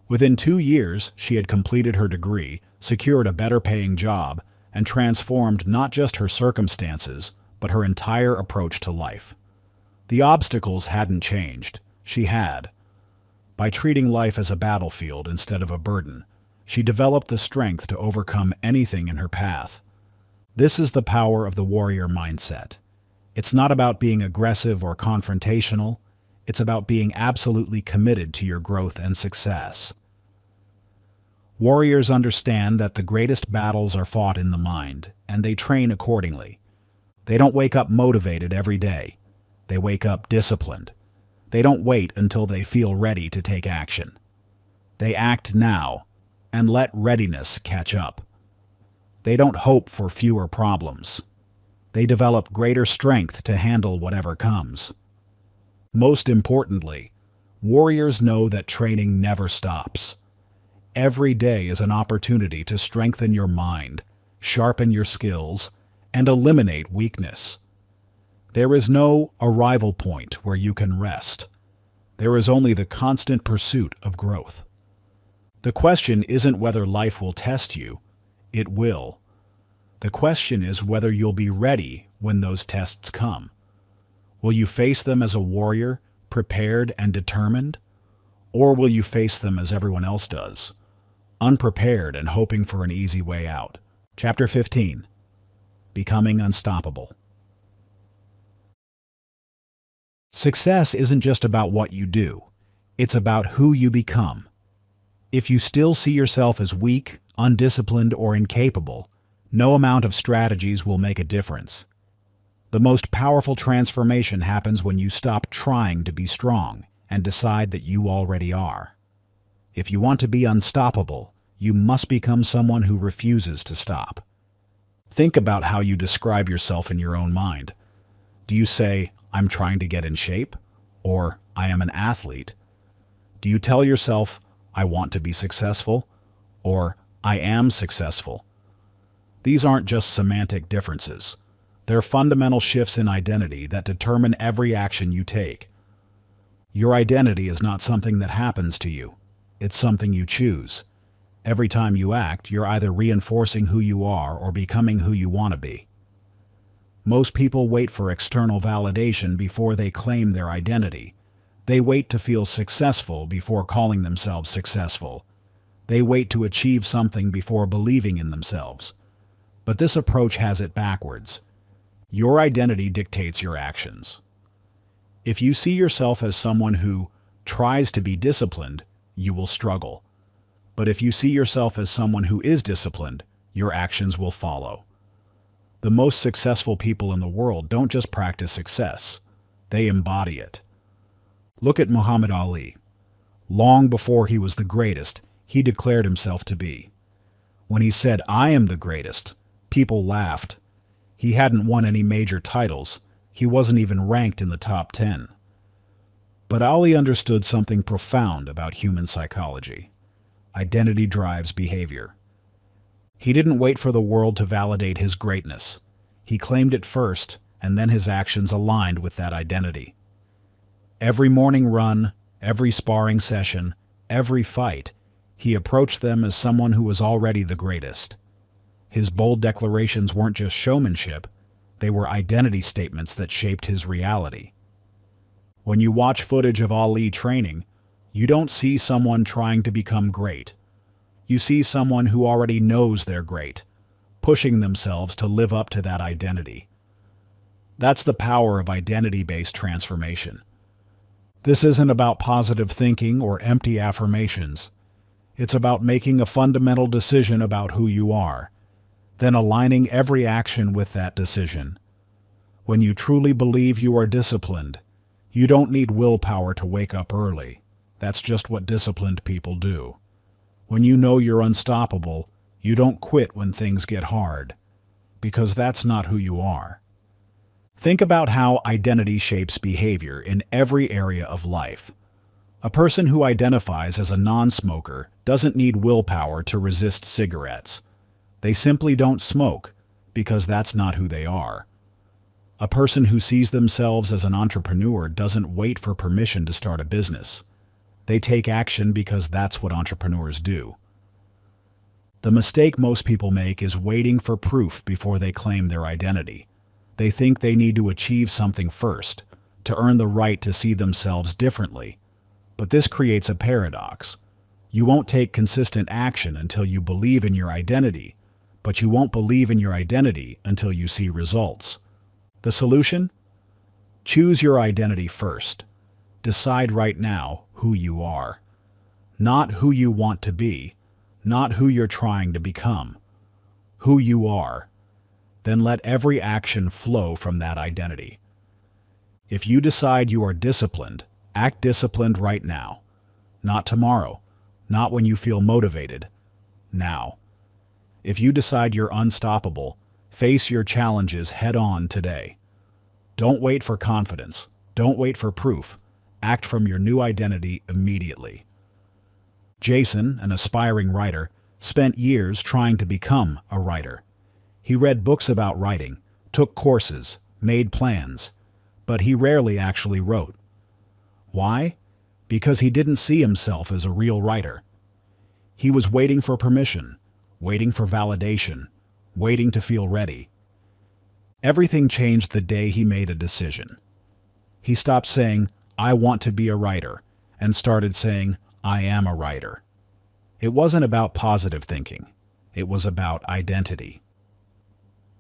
Within 2 years, she had completed her degree, secured a better-paying job, and transformed not just her circumstances, but her entire approach to life. The obstacles hadn't changed. She had. By treating life as a battlefield instead of a burden, she developed the strength to overcome anything in her path. This is the power of the warrior mindset. It's not about being aggressive or confrontational. It's about being absolutely committed to your growth and success. Warriors understand that the greatest battles are fought in the mind, and they train accordingly. They don't wake up motivated every day. They wake up disciplined. They don't wait until they feel ready to take action. They act now and let readiness catch up. They don't hope for fewer problems. They develop greater strength to handle whatever comes. Most importantly, warriors know that training never stops. Every day is an opportunity to strengthen your mind, sharpen your skills, and eliminate weakness. There is no arrival point where you can rest. There is only the constant pursuit of growth. The question isn't whether life will test you. It will. The question is whether you'll be ready when those tests come. Will you face them as a warrior, prepared and determined? Or will you face them as everyone else does, unprepared and hoping for an easy way out? Chapter 15. Becoming Unstoppable. Success isn't just about what you do. It's about who you become. If you still see yourself as weak, undisciplined, or incapable, no amount of strategies will make a difference. The most powerful transformation happens when you stop trying to be strong and decide that you already are. If you want to be unstoppable, you must become someone who refuses to stop. Think about how you describe yourself in your own mind. Do you say, "I'm trying to get in shape," or "I am an athlete"? Do you tell yourself, "I want to be successful," or "I am successful"? These aren't just semantic differences. They're fundamental shifts in identity that determine every action you take. Your identity is not something that happens to you. It's something you choose. Every time you act, you're either reinforcing who you are or becoming who you want to be. Most people wait for external validation before they claim their identity. They wait to feel successful before calling themselves successful. They wait to achieve something before believing in themselves. But this approach has it backwards. Your identity dictates your actions. If you see yourself as someone who tries to be disciplined, you will struggle. But if you see yourself as someone who is disciplined, your actions will follow. The most successful people in the world don't just practice success, they embody it. Look at Muhammad Ali. Long before he was the greatest, he declared himself to be. When he said, "I am the greatest," people laughed. He hadn't won any major titles. He wasn't even ranked in the top 10. But Ali understood something profound about human psychology. Identity drives behavior. He didn't wait for the world to validate his greatness. He claimed it first, and then his actions aligned with that identity. Every morning run, every sparring session, every fight, he approached them as someone who was already the greatest. His bold declarations weren't just showmanship, they were identity statements that shaped his reality. When you watch footage of Ali training, you don't see someone trying to become great. You see someone who already knows they're great, pushing themselves to live up to that identity. That's the power of identity-based transformation. This isn't about positive thinking or empty affirmations. It's about making a fundamental decision about who you are, then aligning every action with that decision. When you truly believe you are disciplined, you don't need willpower to wake up early. That's just what disciplined people do. When you know you're unstoppable, you don't quit when things get hard, because that's not who you are. Think about how identity shapes behavior in every area of life. A person who identifies as a non-smoker doesn't need willpower to resist cigarettes. They simply don't smoke, because that's not who they are. A person who sees themselves as an entrepreneur doesn't wait for permission to start a business. They take action because that's what entrepreneurs do. The mistake most people make is waiting for proof before they claim their identity. They think they need to achieve something first, to earn the right to see themselves differently. But this creates a paradox. You won't take consistent action until you believe in your identity, but you won't believe in your identity until you see results. The solution? Choose your identity first. Decide right now who you are. Not who you want to be, not who you're trying to become. Who you are. Then let every action flow from that identity. If you decide you are disciplined, act disciplined right now. Not tomorrow, not when you feel motivated. Now. If you decide you're unstoppable, face your challenges head-on today. Don't wait for confidence. Don't wait for proof. Act from your new identity immediately. Jason, an aspiring writer, spent years trying to become a writer. He read books about writing, took courses, made plans, but he rarely actually wrote. Why? Because he didn't see himself as a real writer. He was waiting for permission, waiting for validation, waiting to feel ready. Everything changed the day he made a decision. He stopped saying, "I want to be a writer," and started saying, "I am a writer." It wasn't about positive thinking. It was about identity.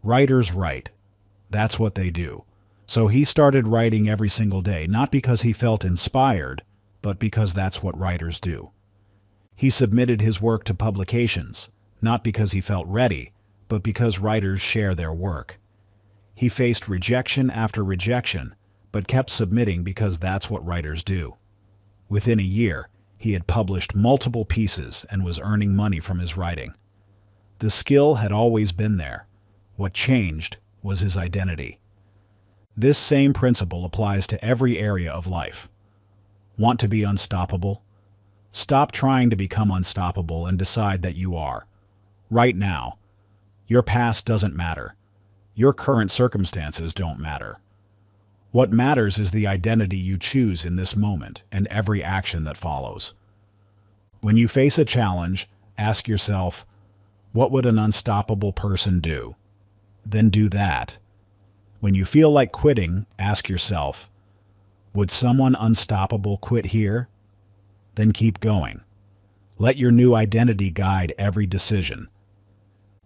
Writers write. That's what they do. So he started writing every single day, not because he felt inspired, but because that's what writers do. He submitted his work to publications, not because he felt ready, but because writers share their work. He faced rejection after rejection, but kept submitting because that's what writers do. Within a year, he had published multiple pieces and was earning money from his writing. The skill had always been there. What changed was his identity. This same principle applies to every area of life. Want to be unstoppable? Stop trying to become unstoppable and decide that you are. Right now. Your past doesn't matter. Your current circumstances don't matter. What matters is the identity you choose in this moment and every action that follows. When you face a challenge, ask yourself, what would an unstoppable person do? Then do that. When you feel like quitting, ask yourself, would someone unstoppable quit here? Then keep going. Let your new identity guide every decision.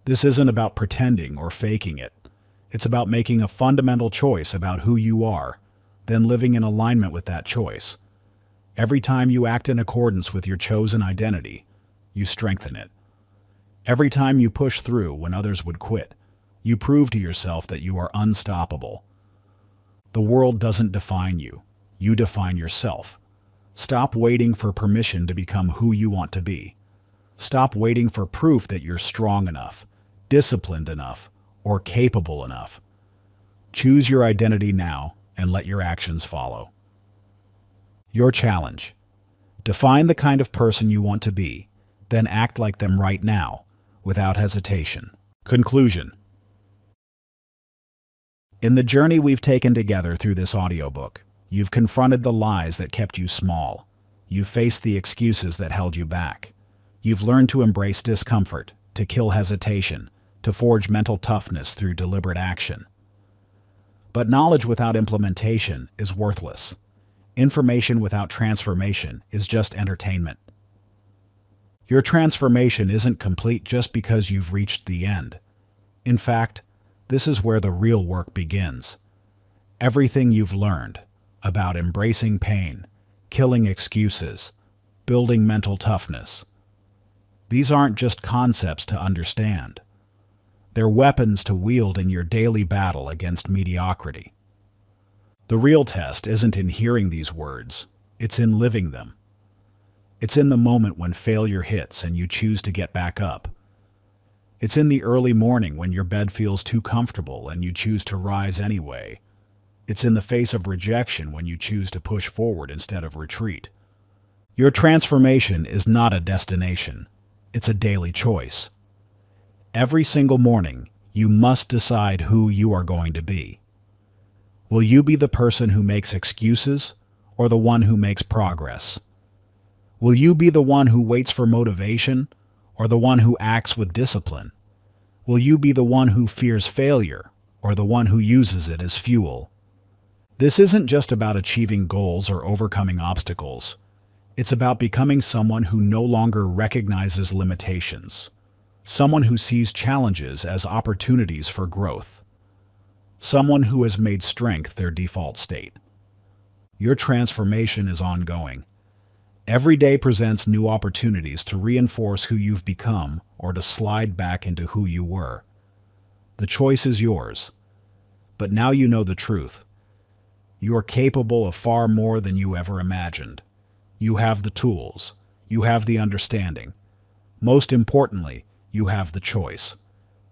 This isn't about pretending or faking it. It's about making a fundamental choice about who you are, then living in alignment with that choice. Every time you act in accordance with your chosen identity, you strengthen it. Every time you push through when others would quit, you prove to yourself that you are unstoppable. The world doesn't define you. You define yourself. Stop waiting for permission to become who you want to be. Stop waiting for proof that you're strong enough, disciplined enough, or capable enough. Choose your identity now and let your actions follow. Your challenge. Define the kind of person you want to be, then act like them right now, without hesitation. Conclusion. In the journey we've taken together through this audiobook, you've confronted the lies that kept you small. You've faced the excuses that held you back. You've learned to embrace discomfort, to kill hesitation, to forge mental toughness through deliberate action. But knowledge without implementation is worthless. Information without transformation is just entertainment. Your transformation isn't complete just because you've reached the end. In fact, this is where the real work begins. Everything you've learned about embracing pain, killing excuses, building mental toughness, these aren't just concepts to understand. They're weapons to wield in your daily battle against mediocrity. The real test isn't in hearing these words, it's in living them. It's in the moment when failure hits and you choose to get back up. It's in the early morning when your bed feels too comfortable and you choose to rise anyway. It's in the face of rejection when you choose to push forward instead of retreat. Your transformation is not a destination, it's a daily choice. Every single morning, you must decide who you are going to be. Will you be the person who makes excuses or the one who makes progress? Will you be the one who waits for motivation or the one who acts with discipline? Will you be the one who fears failure or the one who uses it as fuel? This isn't just about achieving goals or overcoming obstacles. It's about becoming someone who no longer recognizes limitations, someone who sees challenges as opportunities for growth, someone who has made strength their default state. Your transformation is ongoing. Every day presents new opportunities to reinforce who you've become or to slide back into who you were. The choice is yours. But now you know the truth. You are capable of far more than you ever imagined. You have the tools. You have the understanding. Most importantly, you have the choice.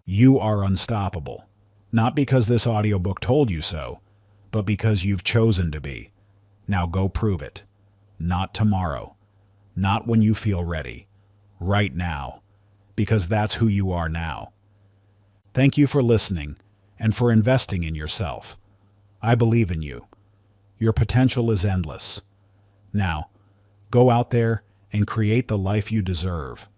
You are unstoppable. Not because this audiobook told you so, but because you've chosen to be. Now go prove it. Not tomorrow. Not when you feel ready. Right now. Because that's who you are now. Thank you for listening and for investing in yourself. I believe in you. Your potential is endless. Now, go out there and create the life you deserve.